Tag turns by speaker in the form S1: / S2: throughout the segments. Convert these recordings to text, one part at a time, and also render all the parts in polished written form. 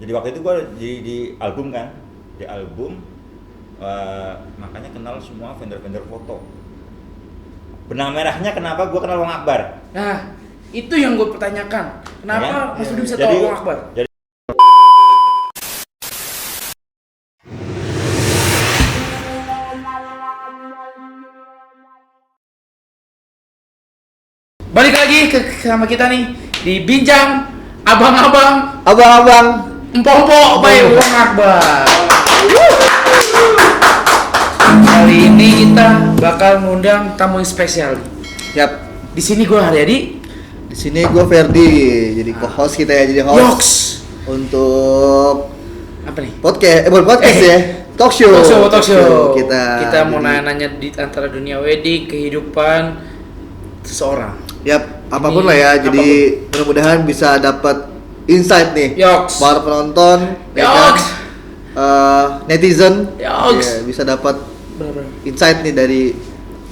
S1: Jadi waktu itu gue di album kan, di album makanya kenal semua vendor-vendor foto. Benang merahnya kenapa gue kenal Wong Akbar?
S2: Nah, itu yang gue pertanyakan. Kenapa
S1: Ya,
S2: Mas Budi bisa
S1: jadi-
S2: tahu Wong Akbar?
S1: jadi-
S2: Balik lagi sama kita nih di bincang abang-abang empok-empok by Wong Akbar. Kali ini kita bakal ngundang tamu yang spesial.
S3: Yap,
S2: Di sini gue Haryadi.
S3: di sini gue Ferdi, jadi co-host kita ya, jadi host
S2: Yoks.
S3: untuk
S2: Apa nih?
S3: podcast, bukan podcast ya, talk show.
S2: Talk show.
S3: Kita
S2: mau
S3: jadi-
S2: nanya-nanya di antara dunia wedding, kehidupan seseorang.
S3: Yap, apapun
S2: Ini
S3: lah ya. Jadi mudah-mudahan bisa dapat insight nih.
S2: Yoks.
S3: Para penonton, ya kan?
S2: Yoks.
S3: Netizen,
S2: Yoks.
S3: ya, bisa dapat
S2: Benar-benar.
S3: insight nih dari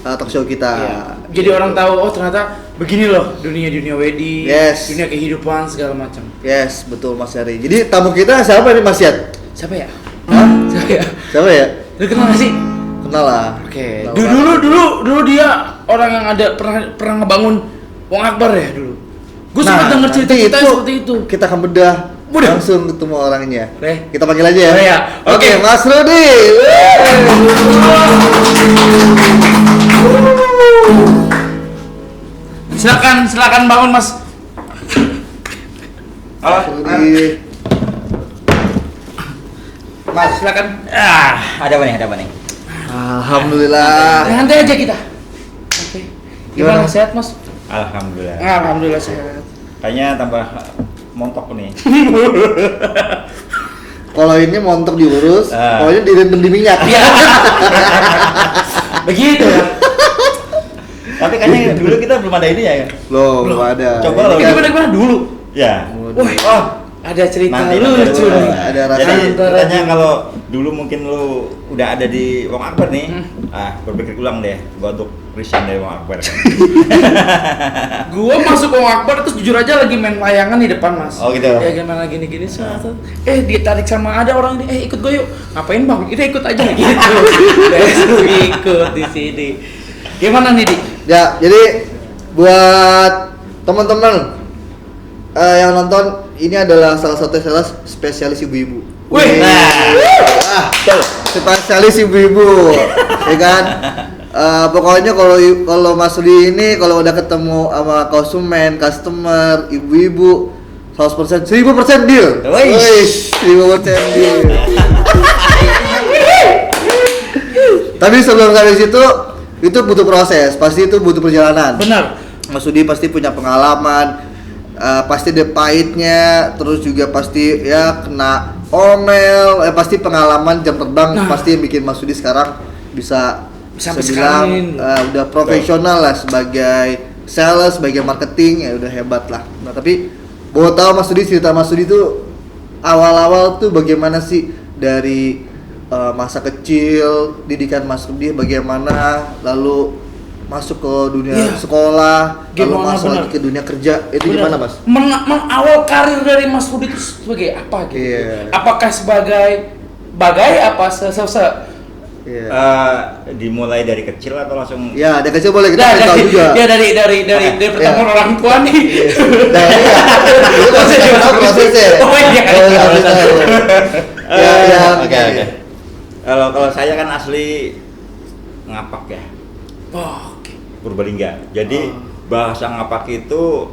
S3: talk show kita.
S2: Iya. Jadi orang tahu, oh ternyata begini loh dunia wedding,
S3: Yes.
S2: dunia kehidupan segala macam.
S3: Yes, betul Mas Yari. Jadi tamu kita siapa nih Mas Yat?
S2: Siapa ya?
S3: Hah?
S2: Siapa ya?
S3: Siapa ya?
S2: Lu kenal gak sih?
S3: Kenal lah.
S2: Oke.
S3: Kenal
S2: Dulu dia orang yang ada pernah ngebangun Wong Akbar ya dulu. Gue sempat
S3: Nah,
S2: denger cerita
S3: nanti
S2: kita seperti itu.
S3: Kita akan bedah
S2: Bedah?
S3: langsung ketemu orangnya.
S2: Deh.
S3: Kita panggil aja ya.
S2: Oh ya,
S3: Oke,
S2: oke.
S3: Mas Rudi.
S2: Silakan bangun Mas.
S3: Mas Rudi.
S2: Mas, silakan.
S1: Ada apa nih?
S3: Alhamdulillah.
S2: Santai aja kita. Oke. Gimana
S3: Gimana?
S2: sehat Mas?
S1: Alhamdulillah.
S2: Alhamdulillah sehat.
S1: Kayaknya tambah montok nih.
S3: Kalau ini montok diurus,
S1: Ah.
S3: kalau ini direndam di minyak.
S2: Iya. Begitu ya.
S1: Tapi kayaknya dulu kita belum ada ini ya.
S3: Belum ada.
S1: Coba
S3: Ini
S1: lo.
S3: kan-
S2: Gimana dulu?
S1: Ya.
S2: Wih,
S1: Oh,
S2: ada cerita
S1: nanti
S2: lucu
S1: dulu.
S2: nih.
S3: Ada rasa
S1: Jadi
S2: antara-
S1: katanya kalau dulu mungkin lu udah ada di Wong Akbar nih, berpikir ulang deh, gua untuk resign dari Wong Akbar.
S2: Gua masuk Wong Akbar terus jujur aja lagi main layangan di depan Mas.
S1: Oh, gitu.
S2: Ya gimana gini-gini suatu. Ditarik sama ada orang ini, ikut gue yuk. Ngapain Bang? Kita ikut aja gitu. Terus ikut di sini. Gimana nih, Di?
S3: Ya, jadi buat teman-teman yang nonton, ini adalah salah satu spesialis ibu-ibu.
S2: Wih.
S3: Spesialis ibu-ibu, ya kan? Pokoknya kalau Mas Rudi ini kalau udah ketemu sama konsumen, customer, ibu-ibu, 100%, 1000% deal.
S1: Wih.
S3: 1000% deal. Tapi sebelum sampai situ, itu butuh proses, pasti itu butuh perjalanan.
S2: Benar.
S3: Mas Rudi pasti punya pengalaman, pasti ada pahitnya, terus juga pasti ya kena omel, pasti pengalaman jam terbang pasti yang bikin Mas Rudi sekarang bisa
S2: Sampai
S3: bilang
S2: sekarang ini.
S3: udah profesional lah sebagai sales, sebagai marketing ya udah hebat lah. Nah tapi mau tahu Mas Rudi, cerita Mas Rudi tuh awal-awal tuh bagaimana sih dari masa kecil, didikan Mas Rudi bagaimana, lalu masuk ke dunia
S2: Iya.
S3: sekolah, lalu
S2: Gimana,
S3: masuk
S2: bener.
S3: lagi ke dunia kerja, itu gimana Mas?
S2: Awal karir dari Mas Budi itu sebagai apa gitu?
S3: Iya.
S2: Apakah sebagai apa
S3: Iya.
S1: Dimulai dari kecil atau langsung?
S3: Ya, dari kecil boleh kita pengen tahu juga.
S2: Ya dari pertemuan
S3: Iya.
S2: orang tua nih.
S3: Nah, iya. Itu prosesnya.
S2: Oh iya.
S3: Ya,
S1: Oke. Kalau saya kan asli Ngapak ya,
S2: Oh, oke.
S1: Purbalingga. Jadi bahasa Ngapak itu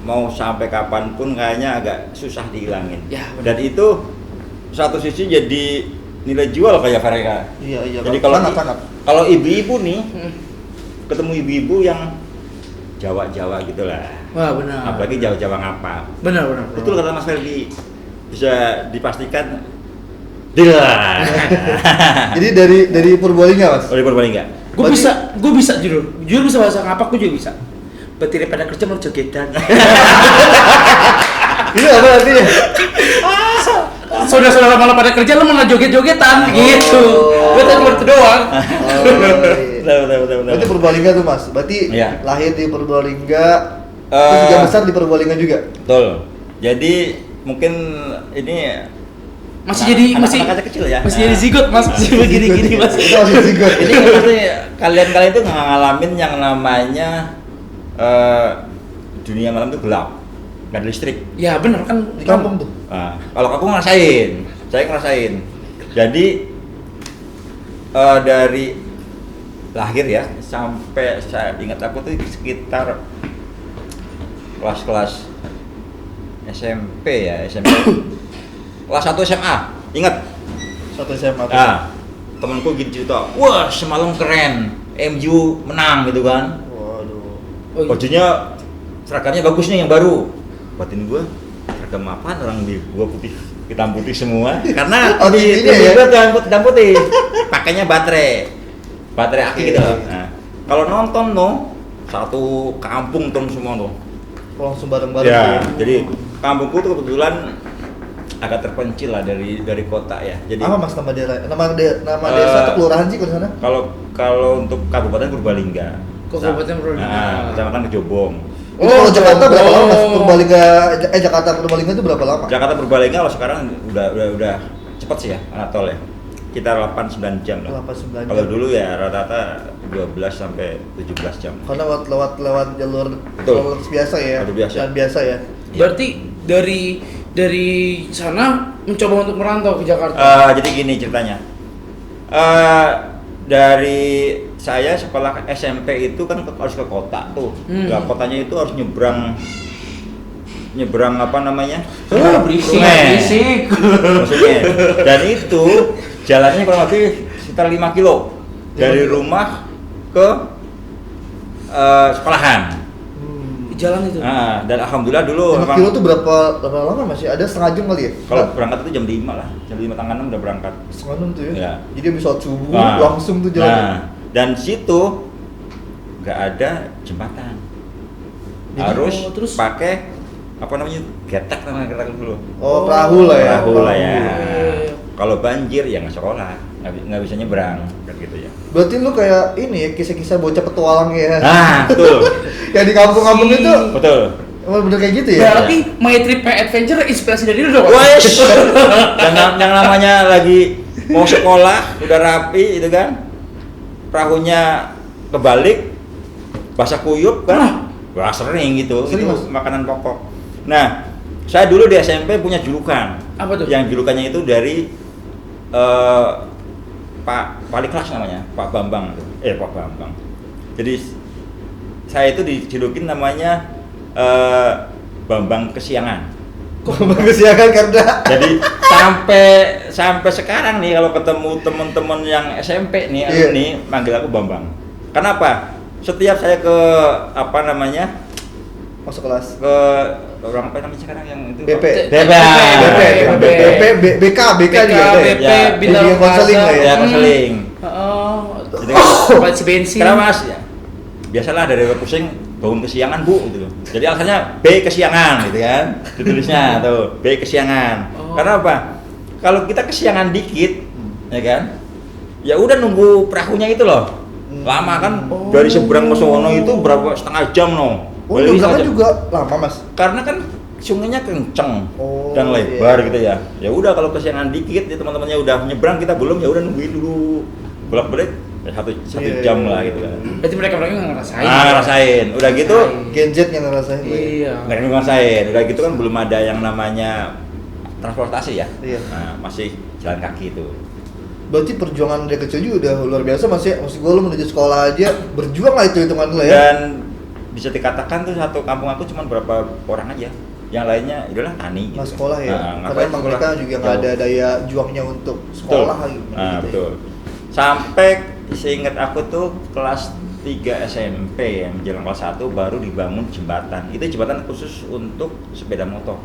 S1: mau sampai kapanpun kayaknya agak susah dihilangin.
S2: Ya, benar.
S1: Dan itu satu sisi jadi nilai jual kayak mereka.
S3: Iya.
S1: Jadi kalau
S3: sangat.
S1: kalau ibu-ibu nih
S2: Hmm.
S1: ketemu ibu-ibu yang Jawa-Jawa gitulah.
S2: Wah, benar.
S1: Apalagi Jawa-Jawa Ngapak.
S2: Benar.
S1: Betul kata Mas Ferdi. Bisa dipastikan deal lah.
S3: Jadi dari Purbalingga, Mas.
S1: Oleh Purbalingga.
S2: Gue bisa jujur bisa bahasa ngapak, gue juga bisa. Berarti pada kerja mau jogetan.
S3: Ini apa artinya?
S2: Saudara-saudara malah pada kerja, lu malah joget-jogetan gitu. Gue tadi baru itu doang.
S1: Betul.
S3: Berarti Purbalingga tuh, Mas. Berarti
S1: Iya.
S3: lahir di Purbalingga, terus juga besar di Purbalingga juga.
S1: Betul. Jadi mungkin ini
S2: Masih jadi
S1: anak-anak kecil ya.
S2: Masih jadi zigot Mas, masih begini-gini Mas.
S3: Itu masih zigot.
S1: Ini pasti kalian itu ngalamin yang namanya dunia malam itu gelap, nggak ada listrik.
S2: Ya benar kan
S3: Di kampung tuh.
S1: Nah, kalau aku ngerasain, saya ngerasain. Jadi dari lahir ya sampai saya ingat aku tuh sekitar kelas-kelas SMP ya, SMP kelas 1 SMA, ingat?
S3: Satu SMA.
S1: Nah, temanku gitu cerita, wah semalam keren, MU menang gitu kan.
S3: Waduh.
S2: Oh, iya.
S1: Bajunya seragamnya bagus nih yang baru. Batin gua seragam apaan, orang di gua putih, hitam putih semua. Karena
S3: Oh,
S1: di
S3: ini ya?
S1: hitam putih. Pakainya baterai aki gitu. Nah, kalau nonton no satu kampung tuh semua tuh.
S3: Langsung bareng-bareng.
S1: Ya,
S3: tuh.
S1: jadi kampungku tuh kebetulan agak terpencil lah dari kota ya. Jadi
S3: Apa Mas nama daerah? Nama desa atau kelurahan sih kalau di sana?
S1: kalau untuk Kabupaten Purbalingga.
S2: Kabupaten Purbalingga.
S1: Nah, Kecamatan Kejobong.
S3: Itu kalau Jakarta berapa lama Mas?
S2: oh.
S3: Jakarta Purbalingga itu berapa lama?
S1: Jakarta Purbalingga kalau sekarang udah cepet sih ya, anak tol ya. Kita 8-9 jam lah.
S3: 8-9
S1: Kalau
S3: jam.
S1: dulu ya rata-rata 12 sampai 17 jam.
S3: Karena lewat jalur
S1: Betul.
S3: jalur biasa ya.
S1: Jalur biasa.
S3: Jalan biasa ya.
S2: Berarti dari sana mencoba untuk merantau ke Jakarta.
S1: Jadi gini ceritanya. Dari saya sekolah SMP itu kan harus ke kota tuh. Nah, kotanya itu harus nyebrang apa namanya?
S2: Berisik,
S1: Sungai.
S2: berisik.
S1: Maksudnya. Dan itu jalannya kurang lebih sekitar 5 kilo dari rumah ke sekolahan.
S2: Jalan itu.
S1: Nah, dan alhamdulillah dulu
S3: 5 kilo tuh berapa lama masih? Ada setengah jam kali ya?
S1: kalau berangkat itu jam 5 lah, jam 5 tengah 6 udah berangkat.
S3: Setengah jam tuh ya?
S1: Ya.
S3: Jadi habis sholat subuh
S1: Nah,
S3: langsung tuh jalan.
S1: Nah, dan situ nggak ada jembatan.
S3: Jadi,
S1: Harus
S2: terus?
S1: pakai apa namanya? Getek namanya dulu.
S3: Oh, perahu lah ya.
S1: Perahu lah ya.
S2: Perahu.
S1: Kalau banjir ya nggak sekolah, nggak bisa nyebrang kan gitu ya.
S3: Berarti lu kayak ini ya kisah-kisah bocah petualang ya.
S1: Nah, betul.
S3: Yang di kampung-kampung itu
S1: Betul.
S3: emang bener kayak gitu ya?
S2: Berarti My Trip My Adventure inspirasi dari lu dong.
S1: Wes, yang namanya lagi mau sekolah udah rapi itu kan, perahunya kebalik, basah kuyup kan, wah sering gitu,
S3: Sering,
S1: itu
S3: Mas?
S1: makanan pokok. Nah, saya dulu di SMP punya julukan.
S2: Apa tuh?
S1: Yang julukannya itu dari Pak Wali kelas namanya, Pak Bambang. Pak Bambang. Jadi saya itu dijulukin namanya Bambang Kesiangan.
S3: Kok bagus ya kan karena
S1: Jadi sampai sekarang nih kalau ketemu teman-teman yang SMP nih,
S3: Iya.
S1: alumni manggil aku Bambang. Kenapa? Setiap saya ke apa namanya?
S3: masuk kelas.
S1: Ke orang apa namanya sekarang yang itu?
S3: BP. BK juga ada ya?
S2: BP,
S1: Ya,
S2: Bintang
S3: jadi konseling
S2: Plaza.
S3: lah ya.
S1: Ya, konseling.
S2: Oh,
S1: Jadi
S2: tempat si bensin.
S1: kenapa Mas? Ya, biasalah dari pusing bangun kesiangan Bu gitu. Jadi alasannya B kesiangan gitu kan. Ditulisnya tuh B kesiangan.
S2: Oh.
S1: Karena apa? Kalau kita kesiangan dikit ya kan? Ya udah nunggu perahunya itu loh. Lama kan dari seberang ke sono itu berapa setengah jam no.
S3: Oh,
S1: Balik
S3: nyebrangnya
S1: setengah jam.
S3: juga lama Mas?
S1: Karena kan sungainya kenceng
S3: Oh,
S1: dan lebar
S3: iya.
S1: gitu ya. Ya udah kalau kesiangan dikit ya teman-temannya udah nyebrang kita belum ya udah nungguin dulu. Bolak-balik ya satu
S3: Iya,
S1: jam
S3: iya,
S1: lah
S3: iya.
S1: gitu kan.
S2: Berarti mereka nggak ngerasain.
S1: Ngerasain. Udah gitu
S3: Gen Z yang ngerasain lah ya.
S2: Iya.
S1: nggak ngerasain. Udah gitu kan belum ada yang namanya transportasi ya.
S3: Iya.
S1: Nah, masih jalan kaki itu.
S3: Berarti perjuangan dari kecil juga udah luar biasa Mas ya. Maksud gue lu menuju sekolah aja berjuang lah itu hitungan lu ya.
S1: Dan bisa dikatakan tuh satu kampung aku cuma berapa orang aja. Yang lainnya udahlah tani gitu.
S3: Mas sekolah ya.
S1: Nah,
S3: Karena
S1: ngapain
S3: emang
S1: sekolah?
S3: mereka juga nggak ada
S1: Jauh.
S3: daya juangnya untuk
S1: Betul.
S3: sekolah gitu.
S1: Nah,
S3: ya.
S1: betul. Sampai seingat aku tuh kelas 3 SMP ya, menjelang kelas 1 baru dibangun jembatan. Itu jembatan khusus untuk sepeda motor.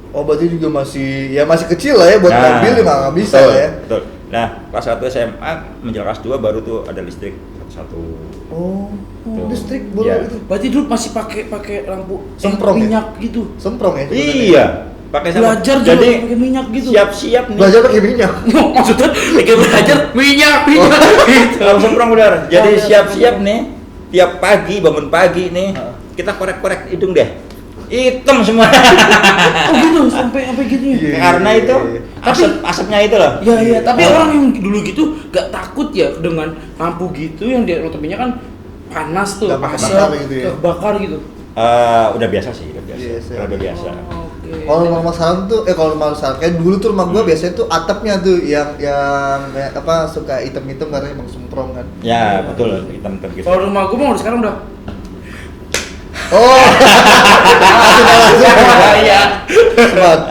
S3: Oh berarti juga masih kecil lah ya buat mobil emang nggak bisa
S1: betul,
S3: lah ya.
S1: Betul. Nah, kelas 1 SMA menjelang kelas 2 baru tuh ada listrik satu.
S3: Oh,
S1: Tuh.
S3: listrik boleh
S1: Iya.
S3: itu.
S2: Berarti dulu masih pakai lampu
S3: Semprong ya?
S2: minyak gitu.
S3: Semprong ya. sebenarnya.
S1: Iya, pakai sama.
S2: Belajar juga
S1: Jadi
S2: pakai minyak gitu.
S1: siap-siap nih.
S3: Belajar pakai minyak.
S2: Maksudnya kayak belajar minyak gitu.
S1: Kalau semprong benar. Jadi
S2: Oh, iya.
S1: siap-siap nih, tiap pagi bangun pagi nih,
S3: Heeh.
S1: kita korek-korek hidung deh. hitam semua.
S2: Oh gitu, sampai gitu ya.
S3: Iya.
S1: Karena itu asapnya itu loh.
S2: Iya, tapi orang yang dulu gitu gak takut ya dengan lampu gitu yang dia notabene kan panas tuh,
S3: Gak bakar
S2: asap,
S3: gitu ya?
S2: bakar gitu.
S1: Udah biasa sih, udah biasa.
S3: Biasa.
S1: Udah biasa.
S2: Oh, oke.
S3: Kalau rumah sekarang tuh, kalau rumah sekarang kayak dulu tuh rumah gua biasanya tuh atapnya tuh yang apa suka hitam-hitam karena emang semprong kan.
S1: Ya, betul, hitam-hitam gitu.
S2: Kalau rumah gua mau sekarang udah
S3: Oh.
S2: iya.
S3: Smart.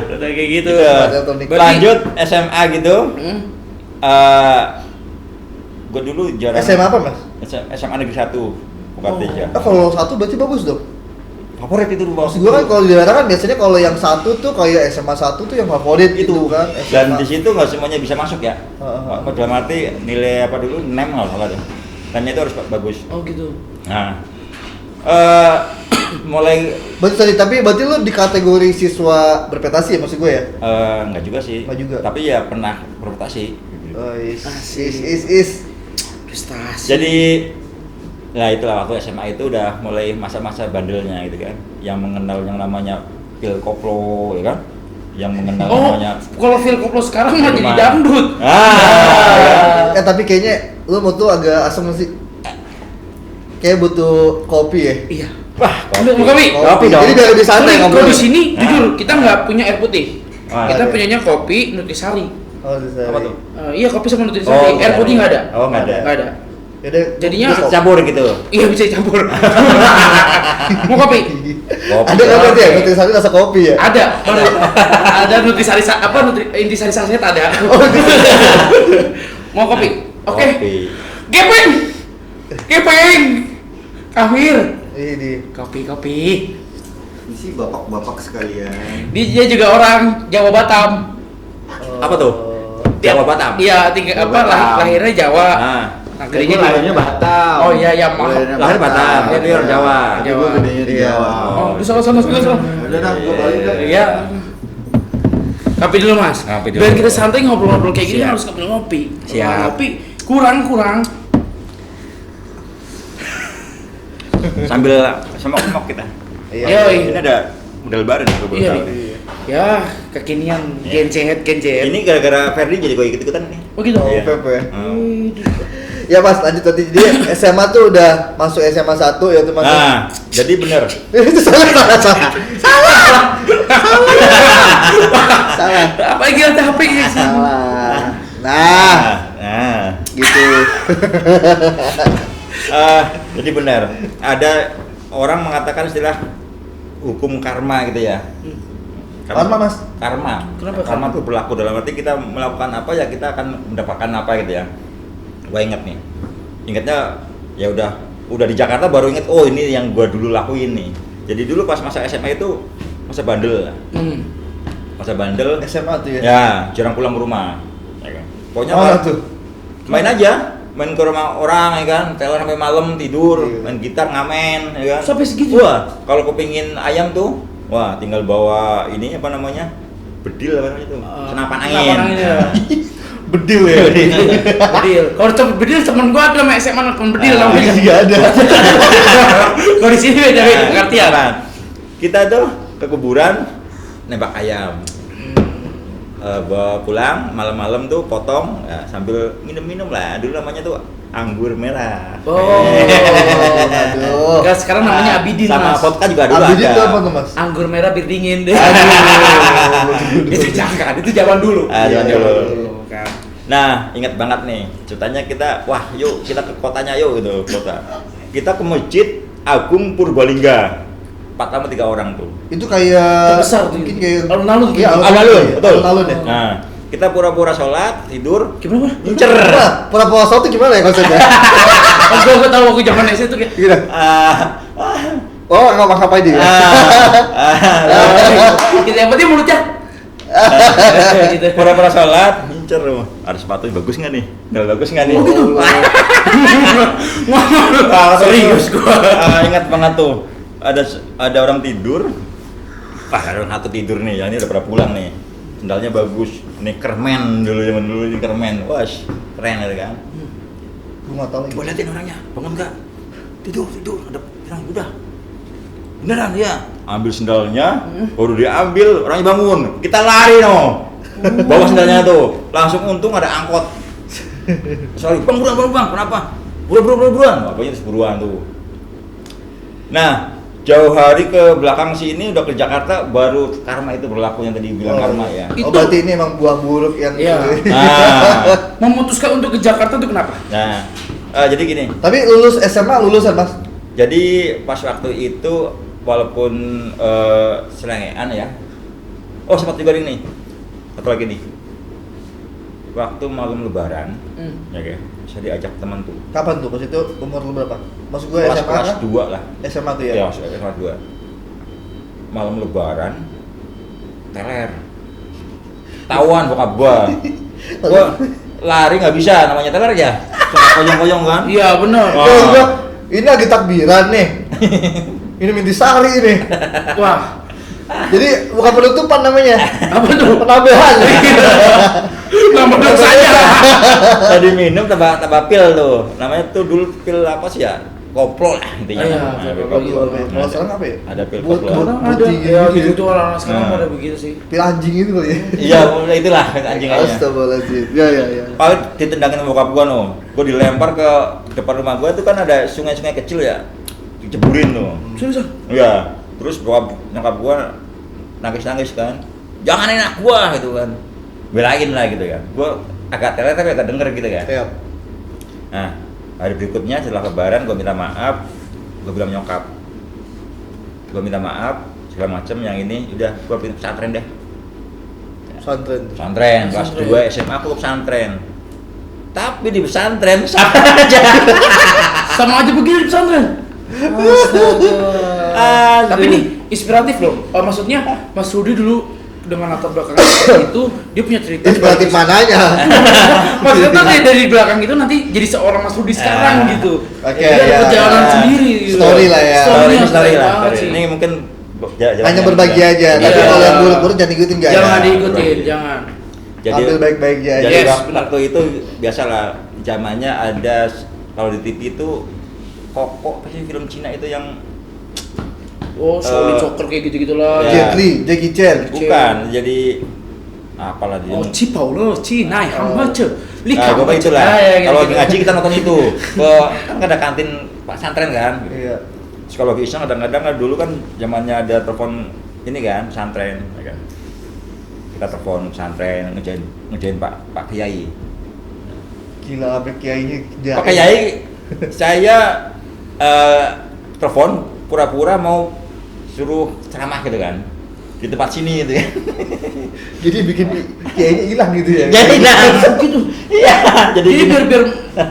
S2: Udah kayak gitu.
S1: Gitu.
S3: Elektronik.
S1: Lanjut SMA gitu.
S2: Hmm?
S1: Gue dulu jarang.
S3: SMA apa, Mas?
S1: SMA Negeri 1 Bukarteja.
S3: Kalau satu berarti bagus dong.
S1: Favorit itu dulu.
S3: Maksud gua kan kalau di daerah kan biasanya kalau yang satu tuh kayak SMA 1 tuh yang favorit
S1: itu
S3: gitu kan.
S1: Dan di situ nggak semuanya bisa masuk ya.
S3: Heeh.
S1: Dalam arti nilai apa dulu 6 nggak salah deh. Dan itu harus bagus.
S2: Oh gitu.
S1: Nah, mulai
S3: Tapi berarti lu di kategori siswa berprestasi ya maksud gue ya?
S1: nggak juga sih.
S3: Nggak juga.
S1: Tapi ya pernah berprestasi.
S3: Oh,
S2: Asik.
S3: is.
S2: Prestasi.
S1: Jadi ya itulah waktu SMA itu udah mulai masa-masa bandelnya gitu kan, yang mengenal yang namanya pil koplo ya kan, yang mengenal namanya.
S2: Kalau feel koplo sekarang mah jadi
S1: Rumah.
S2: dangdut.
S3: Tapi kayaknya lu mau tuh agak asem sih. Kayak butuh kopi ya.
S2: Iya.
S1: Wah,
S2: Mau kopi?
S1: Kopi dong.
S3: Jadi biar lebih santai
S2: Kalau
S3: ngobrol.
S2: di sini
S1: Nah.
S2: jujur kita nggak punya air putih.
S1: Ah,
S2: Kita
S3: oke.
S2: punyanya kopi nutrisari.
S3: Oh, bisa.
S1: Apa tuh?
S2: Iya kopi sama nutrisari. Air putih nggak ada.
S1: Oh, nggak ada.
S2: Nggak ada.
S3: Yaudah,
S2: Jadinya-
S3: gua kopi.
S1: Campur gitu.
S2: Iya bisa dicampur. Mau kopi?
S1: Kopi.
S3: Ada kan berarti ya? Nutrisari rasa kopi ya?
S2: Ada. Baru. Ada nutrisari intisari saset ada. Mau kopi? Oke.
S1: Kopi.
S2: Gepeng. Kahwir.
S3: Ini.
S2: Kopi.
S4: Ini sih bapak-bapak sekalian.
S2: Dia juga orang Jawa Batam.
S1: Apa tuh? Jawa Batam.
S2: Iya, tinggal
S4: Jawa
S2: apa
S4: Batam.
S2: lahirnya Jawa.
S1: Nah,
S2: Nah,
S4: Gue
S2: gedenya
S4: lahirnya Batam.
S2: Oh iya, ya maaf.
S1: Lahir Batam, tapi orang Jawa.
S4: Tapi gue gedenya di
S3: Iya.
S4: Jawa.
S2: Oh, di sana.
S4: Udah dah, gue balik dah.
S2: Iya. Kopi dulu mas.
S1: Kopi dulu.
S2: Biar kita santai ngobrol-ngobrol kayak gini
S1: Siap.
S2: harus ngopi ngopi.
S1: Siap.
S2: Kopi kurang.
S1: Sambil semok-semok kita.
S3: Iya.
S2: Yoi.
S1: Ini ada model baru nih gue baru
S2: Iya.
S1: tahu nih.
S2: Ya kekinian
S1: Iya.
S2: Gen Z.
S1: Ini gara-gara Ferdi jadi gue ikut-ikutan nih.
S2: Oh gitu.
S3: Oh,
S1: Iya.
S3: Pep ya.
S1: Hmm.
S3: Ya Mas, lanjut tadi. Jadi SMA tuh udah masuk SMA 1 ya tuh Mas.
S1: Nah, jadi bener.
S3: Itu salah. Salah.
S2: Apa lagi ada HP nya sih?
S3: Salah. Nah,
S1: Nah.
S3: gitu.
S1: Jadi benar. Ada orang mengatakan istilah hukum karma gitu ya.
S3: Karma, Mas?
S1: Karma.
S2: Kenapa
S1: Karma
S2: karma?
S1: itu berlaku dalam arti kita melakukan apa ya kita akan mendapatkan apa gitu ya. Gua ingat nih. Ingatnya ya udah di Jakarta baru inget oh ini yang gua dulu lakuin nih. Jadi dulu pas masa SMA itu masa bandel. Masa bandel.
S3: SMA tuh ya.
S1: Ya, jarang pulang ke rumah. Ya kan? Pokoknya
S3: Oh,
S1: kalau-
S3: tuh.
S1: main aja, main ke rumah orang ya kan, teler sampai malam tidur,
S3: Iya.
S1: main gitar ngamen ya kan.
S2: Sampai segitu?
S1: Wah, kalau kepingin ayam tuh, wah tinggal bawa ini apa namanya? Bedil apa namanya itu? Senapan angin.
S2: Senapan angin ya.
S3: Bedil ya.
S2: Bedil. Kalau bedil temen gua ada sama SMA nonton bedil
S1: Ah,
S2: namanya.
S3: Enggak ada.
S2: Kalau di sini beda pengertian.
S1: Nah, kita tuh ke kuburan nembak ayam. Bawa pulang malam-malam tuh potong ya, sambil minum-minum lah. Dulu namanya tuh anggur merah.
S2: Oh.
S3: Aduh.
S2: Kan sekarang namanya Abidin
S1: Sama
S2: mas.
S1: vodka juga dulu
S3: Abidin
S1: ada.
S3: itu apa tuh Mas?
S2: Anggur merah bir dingin deh.
S3: Aduh.
S2: Itu jangan, itu zaman dulu.
S1: Ah, zaman
S3: Iya,
S1: dulu.
S2: Kan.
S1: Nah, ingat banget nih, ceritanya kita, wah yuk kita ke kotanya yuk gitu, kota. Kita ke Masjid Agung Purbalingga. 4 sama 3 orang tuh.
S3: Itu kayak
S2: Terbesar tuh.
S3: mungkin kayak
S2: Alun-alun gitu.
S3: Iya,
S1: Alun-alun, betul.
S3: Alun-alun ya.
S1: Nah, kita pura-pura sholat, tidur,
S2: Gimana?
S1: incer.
S3: Nah, pura-pura sholat tuh gimana ya konsepnya?
S2: Gua tahu aku zaman SD tuh kayak
S3: Gila. Oh, apa ini ya?
S2: gitu yang penting mulutnya. Gitu.
S1: Pura-pura sholat, incer. Ada sepatu bagus nggak nih? Nggak bagus nggak nih?
S2: Oh, gitu. Serius gua.
S1: Ingat banget tuh. Ada orang tidur. Wah, ada orang satu tidur nih. Ya, ini udah pada pulang nih. Sendalnya bagus. Ini kermen dulu zaman dulu ini kermen. Wah, keren ya kan.
S3: Gua enggak tahu lagi.
S1: Coba liatin orangnya, bangun nggak? Tidur, ada bilang udah. Beneran dia ambil sendalnya, baru dia ambil, orangnya bangun, kita lari no, bawa sendalnya tuh, langsung untung ada angkot. Sorry, bang, kenapa? Buruan, pokoknya terus buruan tuh. Nah, jauh hari ke belakang sini udah ke Jakarta, baru karma itu berlaku yang tadi bilang karma ya.
S3: Oh, berarti ini emang buah buruk yang
S2: Iya.
S1: Nah,
S2: Memutuskan untuk ke Jakarta tuh kenapa?
S1: nah, jadi gini.
S3: Tapi lulus SMA lulusan Mas.
S1: Jadi pas waktu itu walaupun selengean ya. Oh sempat juga nih. Satu lagi nih. Waktu malam lebaran, ya kayak saya diajak teman tuh.
S3: Kapan tuh? Pas itu umur lu berapa? Maksud gue
S1: Kelas
S3: SMA
S1: kelas
S3: kan?
S1: 2 lah.
S3: SMA tuh ya?
S1: Ya, kelas 2. Malam lebaran teler. Tawan bokap gua. Gua lari nggak bisa namanya teler ya. Suka koyong-koyong kan?
S2: Iya benar.
S1: Oh.
S3: Oh, gua, ini lagi takbiran nih. Ini Mintisari ini.
S2: Wah,
S3: Jadi bukan penutupan namanya.
S2: apa tuh?
S3: Penambahan.
S2: Nama dosanya.
S1: Tadi minum tambah pil tuh. Namanya tuh dulu pil apa sih ya? Koplo lah intinya.
S2: Iya,
S1: Nah,
S2: pil
S1: pil
S2: koplo.
S1: koplo.
S3: Kalau sekarang apa ya?
S1: Ada pil
S3: Buat-
S1: koplo.
S3: buat-
S2: Orang ada
S3: putih
S2: ya
S3: gitu.
S2: gitu orang sekarang
S1: Nah.
S2: pada begitu sih.
S3: Pil anjing itu kali ya.
S1: Iya, itulah anjing aja.
S3: Astagfirullahaladzim. Ya.
S1: Paling ditendangin sama bokap gua no. Gua dilempar ke depan rumah gua tuh kan ada sungai-sungai kecil ya. Diceburin tuh.
S2: Serius?
S1: Iya. Terus nyokap gua nangis-nangis kan. Jangan enak gua gitu kan. Belain lah gitu kan. Gua agak teler tapi agak denger gitu kan.
S3: Iya.
S1: Nah, hari berikutnya setelah lebaran gua minta maaf. Gua bilang nyokap. Gua minta maaf segala macem yang ini udah gua pindah pesantren deh.
S3: Pesantren.
S1: Pesantren kelas
S2: Pesantren.
S1: 2 SMA aku ke pesantren. Tapi di pesantren sama aja.
S2: Sama aja begini di pesantren.
S1: Aduh.
S2: Tapi ini inspiratif loh. Maksudnya Mas Rudi dulu dengan latar belakang seperti itu dia punya cerita.
S3: Inspiratif mananya?
S2: Maksudnya tuh dari belakang itu nanti jadi seorang Mas Rudi sekarang gitu.
S3: Oke,
S2: Dia ada
S3: ya.
S2: perjalanan sendiri. Gitu.
S3: Story lah ya.
S2: Story-nya
S1: Story lah.
S2: banget
S1: Story.
S2: sih.
S1: Ini mungkin
S3: Hanya berbagi aja. Tapi
S2: Iya.
S3: kalau yang buruk-buruk jangan ikutin guys.
S2: Jangan
S1: Ya,
S2: diikutin,
S1: berbagi.
S2: jangan.
S1: Jadi
S3: Ambil baik-baiknya aja.
S1: Jadi
S2: Yes,
S1: waktu itu biasalah zamannya ada kalau di TV itu Koko apa sih film Cina itu yang
S2: Oh, Shaolin Soccer kayak gitu-gitulah.
S1: Ya.
S3: Jet Li, Jackie Chan.
S1: bukan jadi apalah dia.
S2: Oh, Cipaulo, Cinai, Hamace,
S1: Nah, gua itulah. Kalau lagi ngaji kita nonton itu. Kan ada kantin pesantren kan.
S3: Iya.
S1: Terus kalau lagi iseng kadang-kadang dulu kan zamannya ada telepon ini kan pesantren, ya kan. Kita telepon pesantren ngejain Pak Kiai.
S3: Gila sampai kiainya
S1: Pak Kiai saya telepon pura-pura mau suruh ceramah gitu kan di tempat sini gitu ya.
S3: Jadi bikin kiainya hilang gitu ya.
S1: Jadi nah
S2: gitu.
S1: iya jadi
S2: Jadi
S1: gini.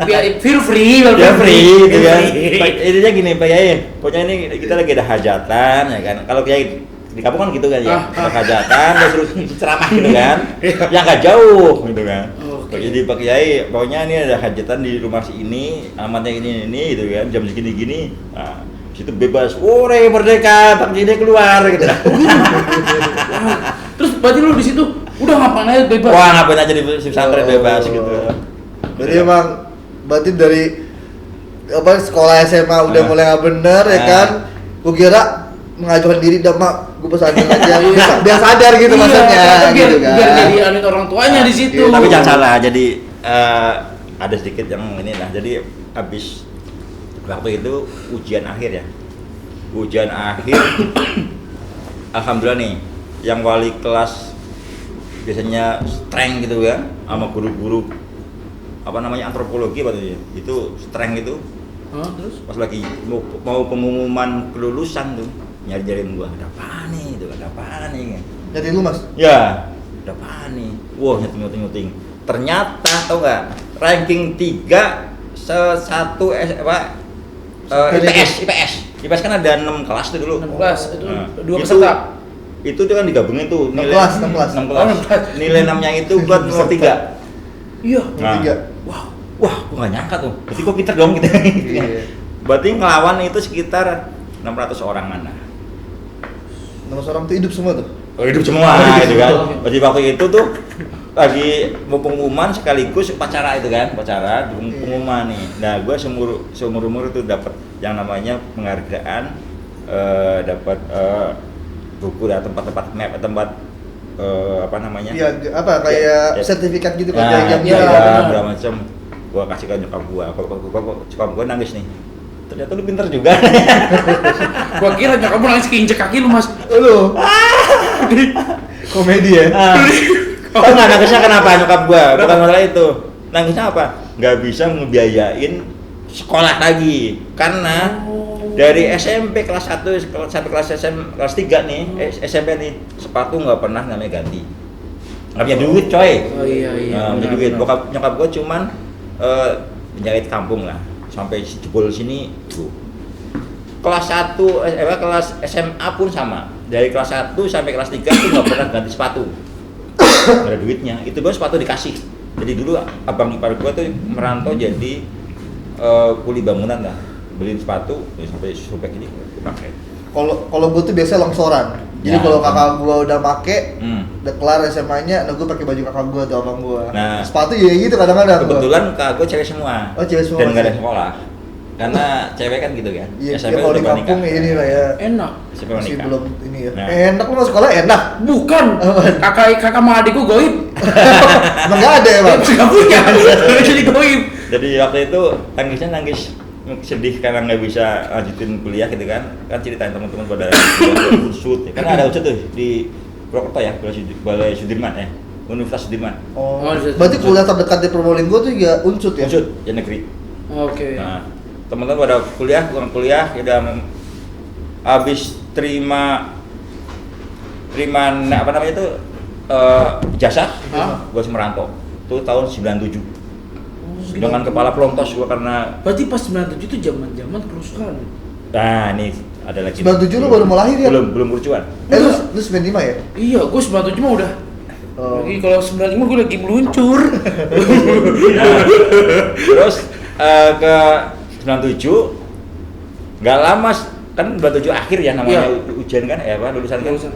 S2: biar feel free,
S1: Ya free gitu kan.
S2: free.
S1: Intinya gini Pak Kiai, pokoknya ini kita lagi ada hajatan ya kan. Kalau Kiai di kampung kan gitu kan ya, ada hajatan terus suruh ceramah gitu kan. Yang nggak jauh gitu kan.
S2: Oke.
S1: Jadi Pak Kiai, pokoknya ini ada hajatan di rumah si ini, alamatnya ini gitu kan, jam segini-gini. Nah, situ bebas, ore merdeka, Pak Kiai keluar gitu.
S2: Terus berarti lu di situ udah ngapain aja bebas?
S1: Wah ngapain aja di pesantren bebas gitu.
S3: Berarti emang berarti dari apa sekolah SMA udah mulai nggak bener ya
S1: Nah.
S3: kan? Gua kira mengajukan diri dah mak, gua pesantren aja biar sadar gitu
S2: Iya,
S3: maksudnya
S2: biar,
S3: gitu kan.
S2: biar jadi anut orang tuanya di situ.
S1: Iya, tapi jangan salah, jadi ada sedikit yang ini lah. Jadi habis waktu itu ujian akhir ya. Ujian akhir alhamdulillah nih yang wali kelas biasanya strength gitu kan sama guru-guru apa namanya antropologi apa tuh ya? Itu strength itu
S2: Hah, terus?
S1: pas lagi mau pengumuman kelulusan tuh nyari-nyariin gua ada apa nih itu ada apa nih
S3: Jadi lu Mas.
S1: ya ada apa nih wah nyeting ternyata tau nggak ranking 3 satu IPS kan ada 6 kelas tuh dulu
S2: 16 itu
S1: Nah,
S2: 2 peserta.
S1: itu kan digabungin tuh
S3: 6 kelas, 6 kelas.
S1: 6 kelas.
S2: Oh, 6 kelas.
S1: Nilai 6-nya itu buat nomor 3
S2: Iya.
S1: Nah.
S3: Tiga.
S1: wah gua nggak nyangka tuh berarti gua pinter dong gitu
S3: Iya.
S1: berarti ngelawan itu sekitar 600 orang mana
S3: Nama seorang tuh hidup semua tuh.
S1: oh, hidup semua gitu kan berarti waktu itu tuh lagi mau pengumuman sekaligus upacara itu kan upacara pengumuman nih nah gua seumur umur itu dapat yang namanya penghargaan dapat buku ya, tempat-tempat map, tempat apa namanya?
S3: Iya, apa kayak
S1: Ya.
S3: sertifikat gitu kan
S1: Nah,
S3: kayak
S2: iya,
S1: ya,
S2: benar.
S1: berapa macam. Gua kasih ke nyokap gua. Kalau nyokap gua nangis nih. Ternyata lu pinter juga.
S2: Gua kira nyokap lu nangis keinjek kaki lu, Mas.
S3: lu. Komedi ya.
S1: Tahu nggak nangisnya kenapa nyokap gua? Bukan masalah itu. Nangisnya apa? Nggak bisa ngebiayain sekolah lagi. Karena dari SMP kelas 1 sampai kelas 3 nih, SMP nih, sepatu nggak pernah namanya ganti. Nggak punya duit, coy.
S2: Oh iya iya.
S1: Nah, punya
S2: benar,
S1: duit.
S2: benar.
S1: Nyokap gua cuman penjahit kampung lah. Sampai jebol sini, tuh. Kelas 1, kelas SMA pun sama. Dari kelas 1 sampai kelas 3 tuh nggak pernah ganti sepatu. Nggak ada duitnya. Itu baru sepatu dikasih. Jadi dulu abang ipar gua tuh merantau jadi kuli bangunan lah. Beliin sepatu, ya sampai sobek ini pakai.
S3: Kalau gue tuh biasa longsoran. Jadi
S1: Ya,
S3: kalau kakak gua udah make, udah kelar SMA-nya, nah gue pakai baju kakak gua atau abang gua.
S1: Nah.
S3: Sepatu ya gitu kadang-kadang. gua.
S1: Kebetulan kakak gua cewek semua.
S3: Oh, cewek semua
S1: Dan nggak ada
S3: masih.
S1: sekolah. Karena cewek kan gitu kan.
S3: Iya,
S1: SMP
S3: ya kalau
S1: udah
S3: di kampung
S1: menikah.
S3: ini lah ya.
S2: Enak.
S1: SMP
S3: Masih
S1: menikah.
S3: belum ini ya.
S1: Nah.
S3: Enak lu masuk sekolah enak.
S2: Bukan. Kakak sama adikku goib.
S3: Emang nggak ada ya bang?
S2: Enggak punya. Jadi goib.
S1: Jadi waktu itu tangisnya nangis sedih karena nggak bisa lanjutin kuliah gitu kan ceritain teman-teman pada unsut ya. Karena ada unsut tuh di Purwokerto ya, Balai Sudirman ya, Universitas Sudirman.
S3: Oh,
S2: Oh, di-
S3: berarti kuliah terdekat di Probolinggo tuh juga unsut ya?
S1: Unsut ya negeri.
S2: Oke.
S1: Nah, teman-teman pada kuliah, kurang kuliah ya udah habis terima apa namanya itu ijazah,
S2: Hah?
S1: gua merantau. Itu tahun 97. Dengan kepala pelontos gua karena
S2: Berarti pas 97 itu zaman-zaman kerusuhan.
S1: nah ini ada lagi.
S3: 97 lu baru mau lahir ya?
S1: Belum kerucuan.
S3: Lu 95 ya?
S2: Iya, gue 97 mah udah.
S3: Oh.
S2: Lagi kalau 95 gue lagi meluncur.
S1: Nah, terus ke 97 nggak lama kan 97 akhir ya namanya
S2: Iya.
S1: ujian kan lulusan kan
S2: Lulusan.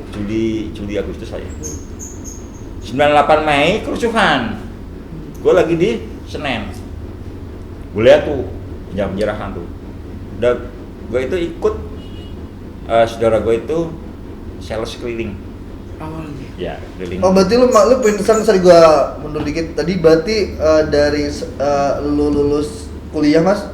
S1: Juli Agustus saya 98 Mei kerusuhan gue lagi di Senen gue lihat tuh penjarahan tuh dan gue itu ikut saudara gue itu sales keliling
S2: Awalnya.
S1: ya keliling
S3: Oh berarti lu penjelasan sorry gua mundur dikit. Tadi berarti dari lu lulus kuliah mas,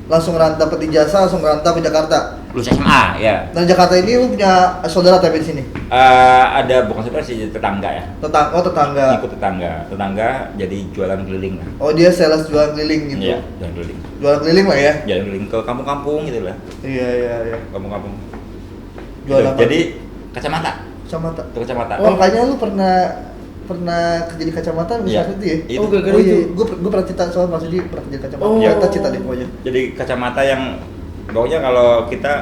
S3: langsung ngerantau ke ijazah, langsung ngerantau ke Jakarta.
S1: lulus SMA ya.
S3: Nah Jakarta ini lu punya saudara tapi di sini?
S1: Ada bukan saudara sih tetangga ya.
S3: Tetangga.
S1: Ikut tetangga jadi jualan keliling lah.
S3: Oh dia sales jualan keliling gitu.
S1: Iya, jualan keliling.
S3: Jualan keliling lah ya.
S1: Jalan keliling ke kampung-kampung gitu lah.
S3: Iya.
S1: Kampung-kampung.
S3: Jualan
S1: Gitu.
S3: apa?
S1: Jadi kacamata.
S3: Kacamata.
S1: Itu kacamata.
S3: Oh makanya lu pernah kerja di kacamata
S1: Iya.
S3: misalnya itu ya?
S1: Itu.
S2: Oh, gara-gara
S3: Oh iya,
S2: itu.
S3: gue pernah cerita soal Mas Udi pernah kerja di kacamata.
S2: Oh.
S3: Ya, kita cerita deh pokoknya.
S1: Jadi kacamata yang pokoknya kalau kita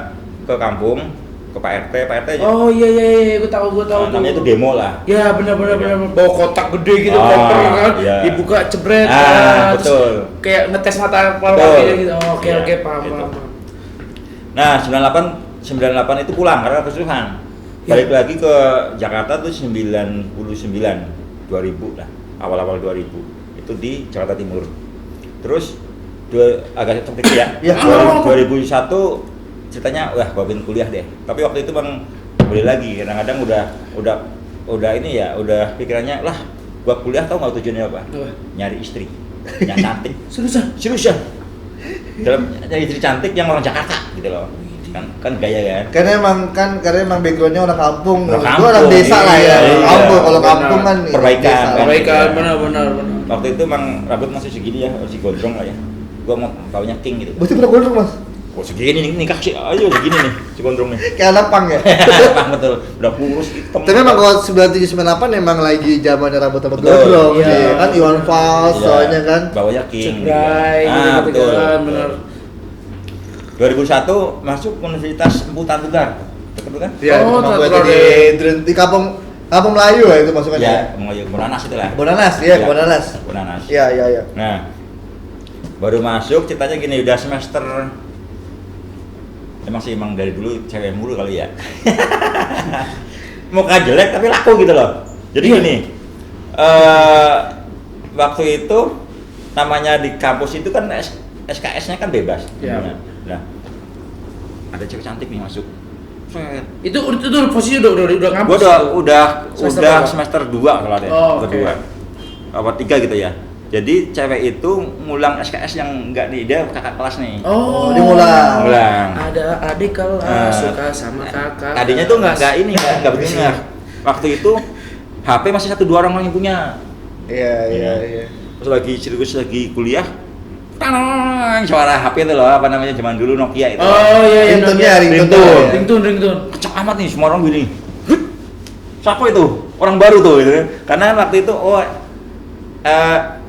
S1: ke kampung ke Pak RT aja.
S2: Oh iya, gue tahu tuh.
S1: Namanya itu demo lah.
S2: Ya benar. Bawa kotak gede gitu,
S1: Ah,
S2: paper kan,
S1: iya.
S2: dibuka jebret,
S1: Ah,
S2: terus
S1: betul.
S2: kayak ngetes mata kepala
S1: Betul.
S2: kayak gitu. Oh, Oke,
S1: Iya,
S2: paham.
S1: gitu. Nah, 98 itu pulang karena kerusuhan.
S2: Ya.
S1: Balik lagi ke Jakarta tuh 99 2000 lah. Awal-awal 2000. Itu di Jakarta Timur. Terus agak cepet ya.
S3: Iya.
S1: 2001 ceritanya wah gua pengen kuliah deh. Tapi waktu itu Bang kembali lagi kadang-kadang udah ini ya, udah pikirannya lah gua kuliah tau nggak tujuannya apa?
S2: Apa?
S1: Nyari istri yang cantik.
S2: Seriusan?
S1: Dalam nyari istri cantik yang orang Jakarta gitu loh. Kan gaya kan.
S3: Karena emang backgroundnya orang kampung,
S1: Orang
S3: gua
S1: kampung,
S3: orang desa lah ya.
S1: iya.
S3: Kampung kalau
S2: Benar.
S3: kampung kan
S1: Perbaikan,
S3: desa.
S1: kan.
S2: Perbaikan, benar.
S1: Waktu itu emang rambut masih segini ya, masih gondrong lah ya. Gua mau taunya king gitu.
S3: Berarti pernah gondrong mas?
S1: Oh segini nih, nikah sih aja segini nih, si gondrong nih.
S3: Kayak anak pang ya?
S1: Bang betul, udah kurus hitam.
S3: Tapi emang kalau 9798 emang lagi zamannya rambut-rambut
S1: Betul,
S3: gondrong,
S2: iya.
S3: iya. Kan Iwan Fals
S1: Iya,
S3: soalnya kan.
S1: bawahnya king.
S2: Cegrai,
S1: Ah,
S2: gitu
S1: betul.
S2: kan, benar.
S1: 2001 masuk Universitas Empu Tantugar. Betul kan?
S3: Iya,
S2: Oh,
S3: teman gue
S2: Tantugar
S3: di kampung Melayu ya itu masuknya.
S1: Ya, mau Bonanas itu lah.
S3: Bonanas, iya, Bonanas.
S1: Bonanas.
S3: Iya.
S1: Nah, baru masuk ceritanya gini, udah semester emang dari dulu cewek mulu kali ya. Muka jelek tapi laku gitu loh. Jadi
S2: Iya.
S1: gini, waktu itu namanya di kampus itu kan SKS-nya kan bebas.
S2: Iya.
S1: Nah, ada cewek cantik nih masuk.
S2: Itu posisi udah ngampus.
S1: Gua udah
S2: Semester
S1: udah
S2: berapa?
S1: semester 2 kalau ada.
S2: Oh,
S1: Semester
S2: oke.
S1: 2. Apa 3 gitu ya. Jadi cewek itu ngulang SKS yang enggak dia kakak kelas nih.
S2: Oh,
S3: dia ngulang.
S1: Ngulang.
S2: Ada adik kelas
S1: Nah,
S2: suka sama kakak.
S1: Tadinya tuh enggak begitu. Waktu itu HP masih 1-2 orang yang punya.
S3: Iya.
S1: Terus lagi kuliah, tanang suara HP itu loh, apa namanya zaman dulu Nokia itu.
S2: Oh iya
S3: Ringtone-nya,
S1: Ringtone.
S2: ringtone.
S1: Kecak amat nih semua orang gini. "Hut, siapa itu? Orang baru tuh gitu. Karena waktu itu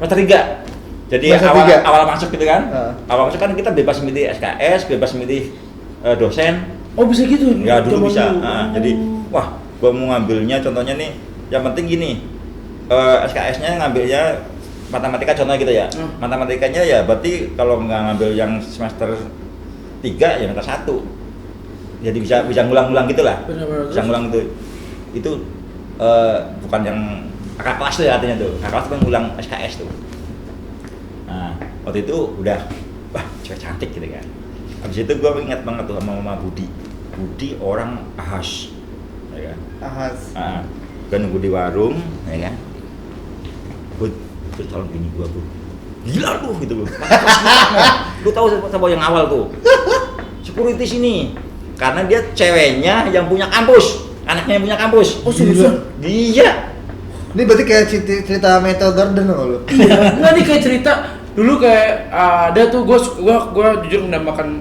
S1: semester 3. Jadi
S3: Semester 3.
S1: awal masuk gitu kan.
S3: Heeh.
S1: Awal masuk kan kita bebas milih SKS, bebas milih dosen.
S2: Oh bisa gitu?
S1: Ya dulu
S2: Zaman
S1: bisa.
S2: dulu.
S1: Jadi wah, gua mau ngambilnya contohnya nih, yang penting gini. SKS-nya ngambilnya matematika contohnya gitu ya. Matematikanya ya berarti kalau nggak ngambil yang semester 3 ya semester 1. Jadi bisa ngulang-ngulang gitulah.
S2: Benar-benar.
S1: Bisa ngulang gitu. Itu bukan yang kakak kelas tuh ya artinya tuh. Kakak kelas tuh kan ngulang SKS tuh. Nah, waktu itu udah wah, cewek cantik gitu kan. Habis itu gua ingat banget tuh sama Mama Budi. Budi orang ahas. Ya kan?
S3: Ahas.
S1: Gua nunggu di warung, ya kan. Bud, calon bini gua, Bu. Gila lu gitu loh. Lu tahu siapa yang awal tuh? Security sini. Karena dia ceweknya yang punya kampus, anaknya yang punya kampus.
S2: Oh seriusan?
S1: Iya.
S3: Ini berarti kayak cerita Meteor Garden nggak lu?
S2: Iya, nggak nih kayak cerita dulu kayak ada tuh gua jujur mendambakan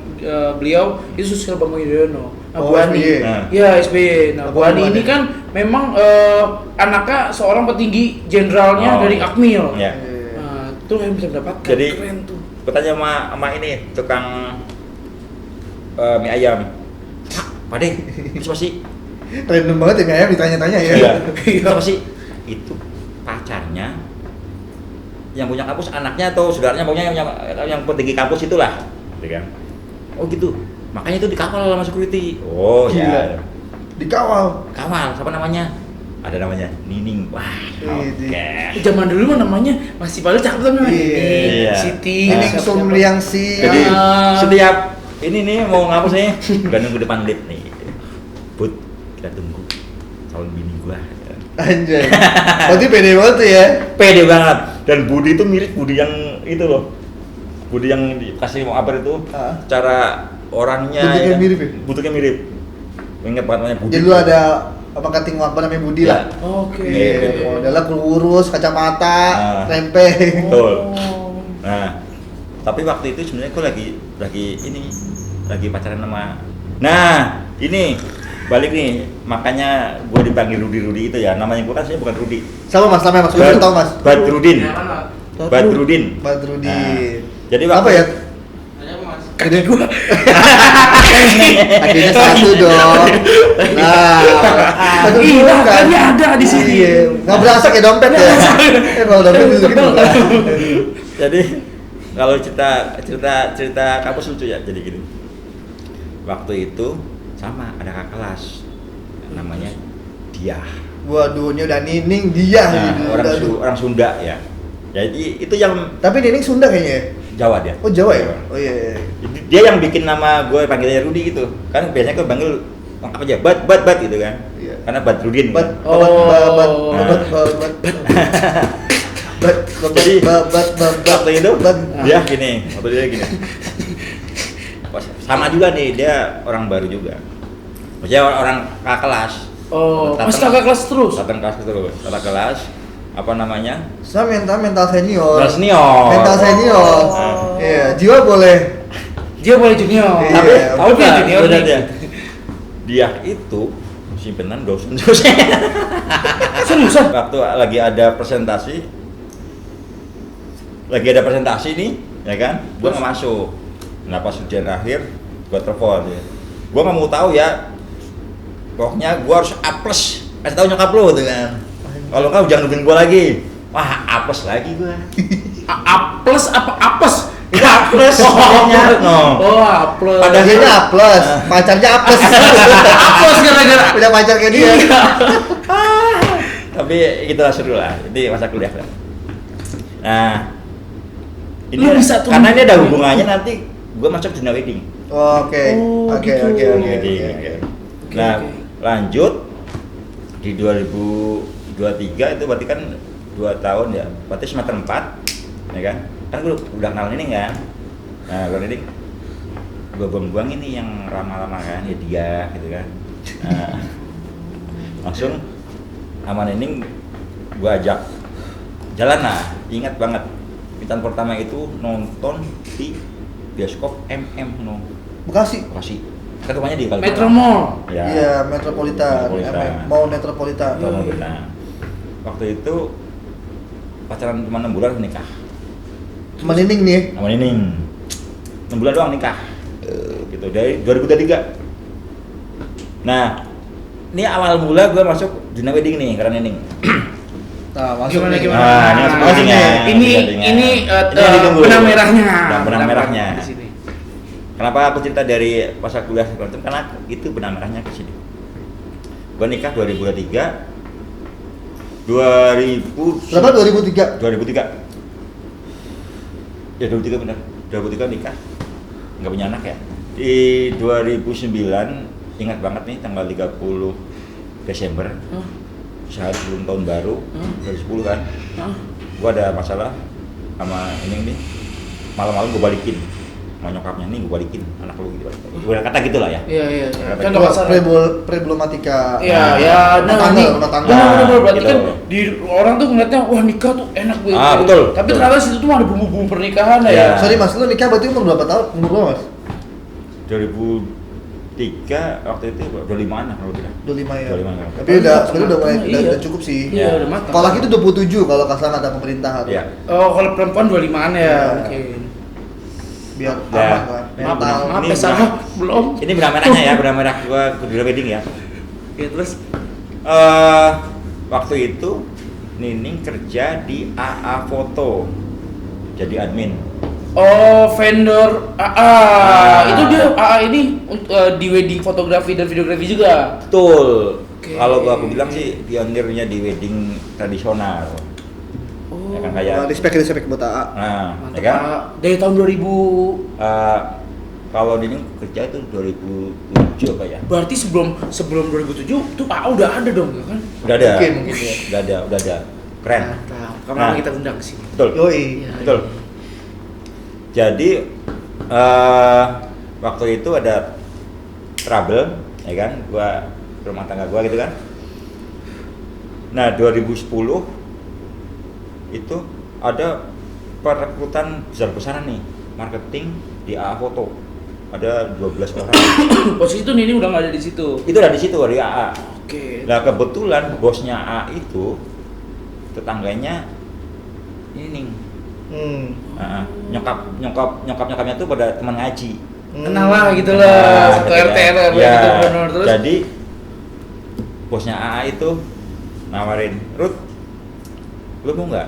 S2: beliau itu Susilo Bambang Yudhoyono. Nah,
S3: Oh,
S2: Bu Ani.
S3: SBY.
S2: Iya, SBY. Nah, Bu
S3: Apa
S2: Ani
S3: hubungannya?
S2: ini kan memang anaknya seorang petinggi jenderalnya
S1: Oh.
S2: dari Akmil.
S1: Iya.
S2: Nah, itu yang bisa mendapatkan.
S1: Jadi
S2: keren tuh.
S1: gua tanya sama ini tukang mie ayam. Pak Pade, itu apa sih?
S3: Random banget ya kayak ditanya-tanya ya.
S1: Iya. Itu apa sih? Itu pacarnya yang punya kampus, anaknya atau saudaranya, pokoknya yang petinggi kampus itulah, gitu kan? Oh gitu, makanya itu dikawal sama security. Oh
S3: Gila.
S1: ya,
S3: Dikawal.
S1: kawal, siapa namanya? Ada namanya Nining. Wah, oke.
S2: Zaman dulu mah namanya masih paling cakep tuh namanya.
S1: Iya.
S2: Siti.
S3: Ini
S2: siapa-siapa.
S3: Sumliangsi.
S1: Jadi
S2: Ah.
S1: setiap ini nih mau ngapus nih, udah nunggu depan lift nih. Bud, kita tunggu calon bini gua.
S3: Anjay. Berarti pede banget tuh ya.
S1: Pede banget. Dan Budi itu mirip Budi yang itu loh. Budi yang dikasih mau apa itu?
S3: Ah.
S1: Cara orangnya
S3: Bentuknya
S1: ya,
S3: mirip ya?
S1: bentuknya mirip. Ingat banget namanya Budi.
S3: Jadi lu ada apa kating wakbar namanya Budi
S1: Ya.
S3: lah.
S2: Oke.
S1: Iya.
S3: Modelnya kurus, kacamata,
S1: Ah.
S3: rempeng.
S1: Betul.
S2: Oh.
S1: Nah, tapi waktu itu sebenarnya gue lagi pacaran sama. Nah, ini balik nih, makanya gue dipanggil Rudi itu ya. Namanya gue kan sebenarnya bukan Rudi.
S3: Sama Mas, namanya Mas. Gue udah tahu Mas.
S1: Badrudin. Badrudin.
S3: Badrudi.
S1: Nah, jadi
S3: Apa ya?
S2: Kaki gua.
S3: Kakinya satu dong. Nah, satu
S2: Iya,
S3: dulu kan.
S2: kaki ada di sini.
S3: Iya. Nggak berasa kayak dompet ya. Kalau dompet dulu gitu.
S1: Jadi kalau cerita kampus lucu ya, jadi gini. Waktu itu sama ada kakak kelas namanya Diah.
S3: Waduh, ini udah Nining dia.
S1: Nah,
S3: Aduh.
S1: orang Sunda ya. Jadi itu yang
S3: Tapi Nining Sunda kayaknya ya?
S1: Jawa dia.
S3: Oh Jawa ya? Oh iya.
S1: Jadi dia yang bikin nama gue panggilnya Rudi gitu. Kan biasanya gue panggil lengkap aja, Bad gitu kan.
S3: Iya.
S1: Karena Badrudin.
S3: Bat,
S1: Kan?
S2: Oh.
S1: Jadi waktu itu
S3: bat.
S1: dia gini, Pas sama juga nih, dia orang baru juga. Maksudnya orang kakak kelas.
S2: Oh,
S1: Datang-
S2: masih kakak kelas terus.
S1: Datang kelas terus, kakak kelas. Apa namanya?
S3: Saya mental senior.
S1: Kelas senior.
S3: Mental senior.
S1: Oh.
S3: Iya, jiwa boleh.
S2: Dia boleh junior.
S3: Iya.
S1: Tapi tahu
S2: Dia
S1: nggak
S2: junior
S1: udah
S2: nih.
S1: dia itu simpenan dosen.
S2: Seriusan?
S1: Waktu lagi ada presentasi nih, ya kan? Gua nggak masuk. Nah pas ujian akhir, gua telepon ya. Gua nggak mau tahu ya. Pokoknya gua harus A+. Kasih tahu nyokap lu tuh kan. Kalau enggak jangan nungguin gua lagi. Wah, A+ lagi gua.
S2: A plus apa apes?
S1: Itu A+. pokoknya. No.
S2: Oh, A plus.
S1: Padahal-
S3: Dia A plus, pacarnya A plus.
S2: apes gara-gara.
S3: Udah pacar kayak dia.
S2: Iya.
S1: Tapi itulah seru lah. Ini masa kuliah lah. Nah, ini
S2: Lu bisa tuh-
S1: karena ini ada hubungannya nanti gua masuk dunia wedding.
S3: Oh, Oke,
S2: Oh,
S3: oke,
S2: gitu.
S3: oke, oke.
S1: Wedding,
S3: oke.
S1: oke. Nah,
S2: oke.
S1: lanjut di 2023 itu berarti kan 2 tahun ya. Berarti semester 4 ya kan? Kan gue udah kenal Nining kan. Nah, kalau Nining gue buang ini yang ramah-ramah kan, ya dia gitu kan. Nah, langsung sama Nining gue ajak jalan lah. Ingat banget, kita pertama itu nonton di bioskop no
S3: Bekasi.
S1: Bekasi. Kan rumahnya di Kalimantan.
S2: Metro Mall.
S1: Ya.
S3: Iya, Metropolitan.
S1: Metropolitan.
S3: Mall Metropolitan.
S1: Metropolitan. Waktu itu pacaran cuma 6 bulan nikah.
S3: Cuma Nining nih.
S1: Sama Nining 6 bulan doang nikah. Gitu dari 2023. Nah, ini awal mula gue masuk dunia wedding nih karena Nining.
S3: Nah, masuk
S2: Gimana
S3: nih.
S2: gimana?
S1: Nah, ini masuk weddingnya.
S2: Ini
S1: Weddingnya.
S2: ini
S1: yang ditunggu.
S2: benang merahnya.
S1: Benang merahnya.
S2: Di sini.
S1: Kenapa aku cerita dari masa kuliah segala macam? Karena itu benang merahnya ke sini. Gue nikah 2023. 2000
S3: Berapa 2003?
S1: 2003. Ya 2003 benar. 2003 nikah. Nggak punya anak ya. Di 2009 ingat banget nih tanggal 30 Desember. Sehari sebelum tahun baru 2010 kan. Gua ada masalah sama ini nih. Malam-malam gue balikin sama nyokapnya, nih gue balikin anak lu gitu. Gue kata gitulah ya.
S2: Iya iya.
S1: Kata
S2: Kan
S1: gitu.
S2: nggak salah.
S3: Problematika.
S2: Iya,
S1: Nah,
S2: ya,
S3: rumah tangga,
S2: ini
S3: rumah tangga.
S2: benar-benar berarti
S1: gitu.
S2: kan di orang tuh ngeliatnya wah nikah tuh enak banget.
S1: Ah, betul,
S2: Tapi
S1: betul.
S2: ternyata situ tuh ada bumbu-bumbu pernikahan
S1: Iya.
S2: ya.
S3: Sorry Mas, lu nikah berarti umur berapa tahun? Umur berapa Mas?
S1: 2003 waktu itu 25-an lah kalau tidak.
S3: 25 ya.
S1: 25 kan.
S3: Tapi udah sebenarnya udah mulai
S2: Iya.
S3: udah cukup sih.
S2: Iya, udah matang.
S3: Kalau laki itu 27 kalau kasar kata pemerintah.
S1: Iya.
S2: Oh, kalau perempuan 25-an ya,
S3: Iya.
S2: mungkin.
S3: Biar
S1: Ya.
S3: aman lah.
S2: Maaf,
S3: Mental.
S2: maaf
S1: Ini
S2: ya salah, belum.
S1: Ini benang merahnya ya, benang merah gua ke dunia wedding ya.
S2: Ya terus
S1: Waktu itu Nining kerja di AA Foto. Jadi admin.
S2: oh, vendor AA.
S1: Ah.
S2: Itu dia AA ini di wedding fotografi dan videografi juga.
S1: Betul.
S2: Oke.
S1: Kalau aku bilang sih pionirnya di wedding tradisional.
S2: Oh.
S1: Ya kan kayak
S3: Respect buat AA.
S1: nah,
S2: Mantap,
S1: ya kan?
S2: AA. Dari tahun 2000
S1: Kalau Nining kerja itu 2007 apa ya?
S2: berarti sebelum 2007 tuh AA udah ada dong ya kan?
S1: Udah ada.
S3: Mungkin ya.
S1: Udah ada. Keren.
S2: Mantap. Kapan
S1: Nah.
S2: kita undang ke sini?
S1: Betul.
S3: Yoi.
S2: Iya.
S1: Betul. Jadi waktu itu ada trouble, ya kan? Gua rumah tangga gua gitu kan. Nah, 2010 itu ada perekrutan besar-besaran nih, marketing di AA Foto. Ada 12 orang.
S2: Posisi itu Nini udah nggak ada di situ.
S1: Itu udah di situ di AA.
S2: Oke.
S1: Nah, kebetulan bosnya AA itu tetangganya ini nyokapnya tuh pada teman ngaji.
S2: Kenal lah gitu
S1: Nah,
S2: lah, satu
S1: gitu
S2: RT
S1: kan.
S2: RW
S1: Ya,
S2: gitu benar terus.
S1: Jadi bosnya AA itu nawarin, Ruth, lu mau nggak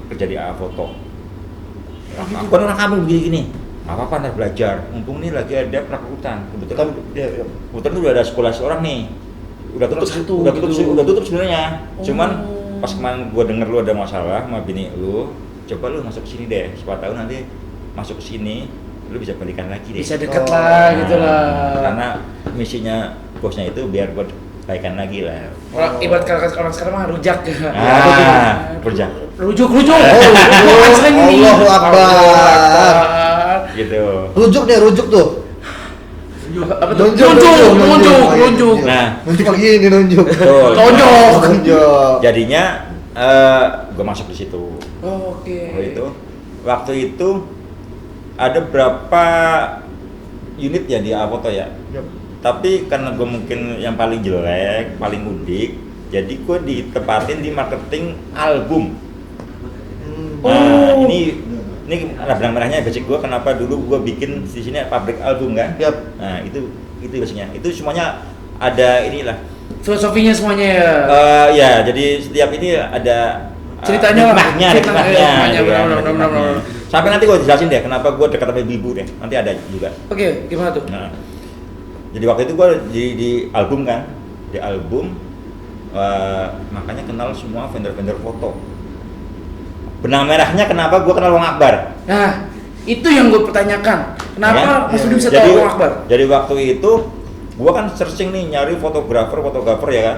S1: kerja di AA Foto? Aku kan orang kampung gini-gini, nggak apa-apa ntar belajar. Mumpung nih lagi ada perekrutan. Kebetulan udah ada sekolah seorang nih. Udah tutup,
S2: Satu gitu.
S1: udah tutup sebenarnya.
S2: Oh.
S1: Cuman pas kemarin gua denger lu ada masalah sama bini lu, coba lu masuk sini deh. Siapa tahu nanti masuk ke sini lu bisa balikan lagi deh.
S2: Bisa deket
S3: Oh.
S2: lah gitu lah.
S1: Karena misinya bosnya itu biar buat baikan lagi lah.
S2: Orang ibarat orang sekarang mah rujak.
S1: Rujak.
S2: Rujuk.
S3: Oh,
S2: Asli ini.
S3: Allahu Akbar.
S2: Akbar.
S1: Gitu.
S3: Rujuk tuh.
S2: Apa tuh?
S3: Nunjuk.
S2: Nunjuk.
S1: Nah.
S3: Nunjuk lagi ini nunjuk.
S1: Betul.
S2: Tonjok.
S3: Nunjuk.
S1: Jadinya gue masuk di situ.
S2: Oh, oke.
S1: Waktu itu ada berapa unit ya di AA Foto ya?
S3: Yap.
S1: Tapi karena gue mungkin yang paling jelek, paling udik, jadi gue ditempatin di marketing album. Nah,
S2: Oh.
S1: ini ada benang merahnya basic gue. Kenapa dulu gue bikin di sini pabrik album kan?
S3: Yap.
S1: Nah itu basicnya. Itu semuanya ada inilah.
S2: Filosofinya semuanya ya.
S1: Ya, jadi setiap ini ada
S2: Ceritanya lah.
S1: hikmahnya,
S2: Hikmahnya,
S1: gitu kan,
S2: benar.
S1: hikmahnya. Sampai nanti gue jelasin deh kenapa gue dekat sama ibu deh. Nanti ada juga.
S2: Oke, gimana tuh?
S1: Nah, jadi waktu itu gue di album kan, di album makanya kenal semua vendor-vendor foto. Benang merahnya kenapa gue kenal Wong Akbar?
S2: Nah, itu yang gue pertanyakan. Kenapa
S1: Ya kan?
S2: Mas Budi bisa
S1: Jadi-
S2: tahu Wong Akbar?
S1: Jadi waktu itu gua kan searching nih nyari fotografer ya kan,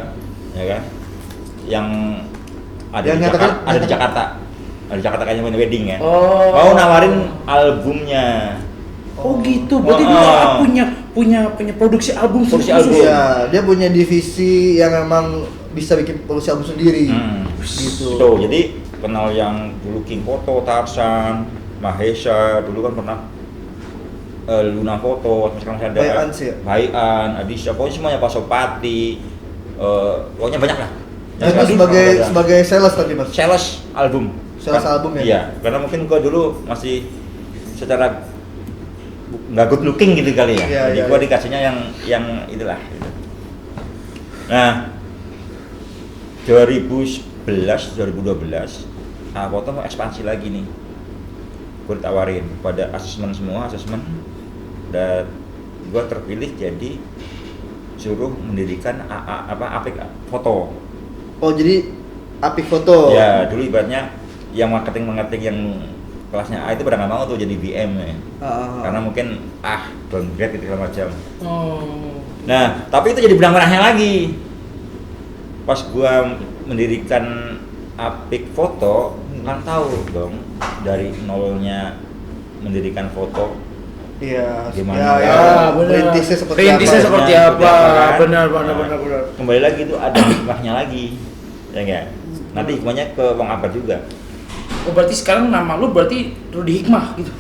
S1: yang ada
S3: Yang
S1: di
S3: nyatakan-
S1: Jakarta, ada di Jakarta, kayaknya wedding ya.
S2: Oh.
S1: Mau nawarin albumnya.
S2: Oh gitu, berarti
S1: Oh.
S2: dia punya produksi album
S1: Produksi
S2: khusus.
S1: album.
S3: Iya, dia punya divisi yang emang bisa bikin produksi album sendiri. Gitu.
S1: Tuh, jadi kenal yang dulu King Foto, Tarsan, Mahesa, dulu kan pernah Luna Foto, sekarang saya ada
S3: Bayan sih ya?
S1: Bayan, Adisha, pokoknya semuanya Pasopati, pokoknya banyak lah.
S3: Nah, itu sebagai sales tadi Mas.
S1: sales album.
S3: Sales album ya?
S1: Iya, karena mungkin gua dulu masih secara nggak good looking gitu kali ya.
S3: Iya,
S1: Jadi
S3: iya,
S1: gua
S3: iya.
S1: dikasihnya yang itulah. Gitu. Nah, 2012, foto mau ekspansi lagi nih. Gue ditawarin pada asesmen dan gue terpilih jadi suruh mendirikan Apik Foto.
S3: Oh, jadi Apik Foto.
S1: Ya dulu ibaratnya yang marketing yang kelasnya A itu pada nggak mau tuh jadi BM ya. Karena mungkin downgrade gitu segala macam.
S2: Oh.
S1: Nah tapi itu jadi benang merahnya lagi. Pas gua mendirikan Apik Foto, kan tahu dong dari nolnya mendirikan foto.
S3: Iya.
S1: Gimana?
S3: Ya,
S2: benar.
S3: Rintisnya seperti
S2: Rintisnya
S3: apa?
S2: seperti
S1: Seperti
S2: apa?
S1: kan?
S2: Benar.
S1: Nah, kembali lagi itu ada hikmahnya lagi, ya enggak? Nanti hikmahnya ke Bang Akbar juga.
S2: Oh berarti sekarang nama lu berarti Rudi Hikmah gitu.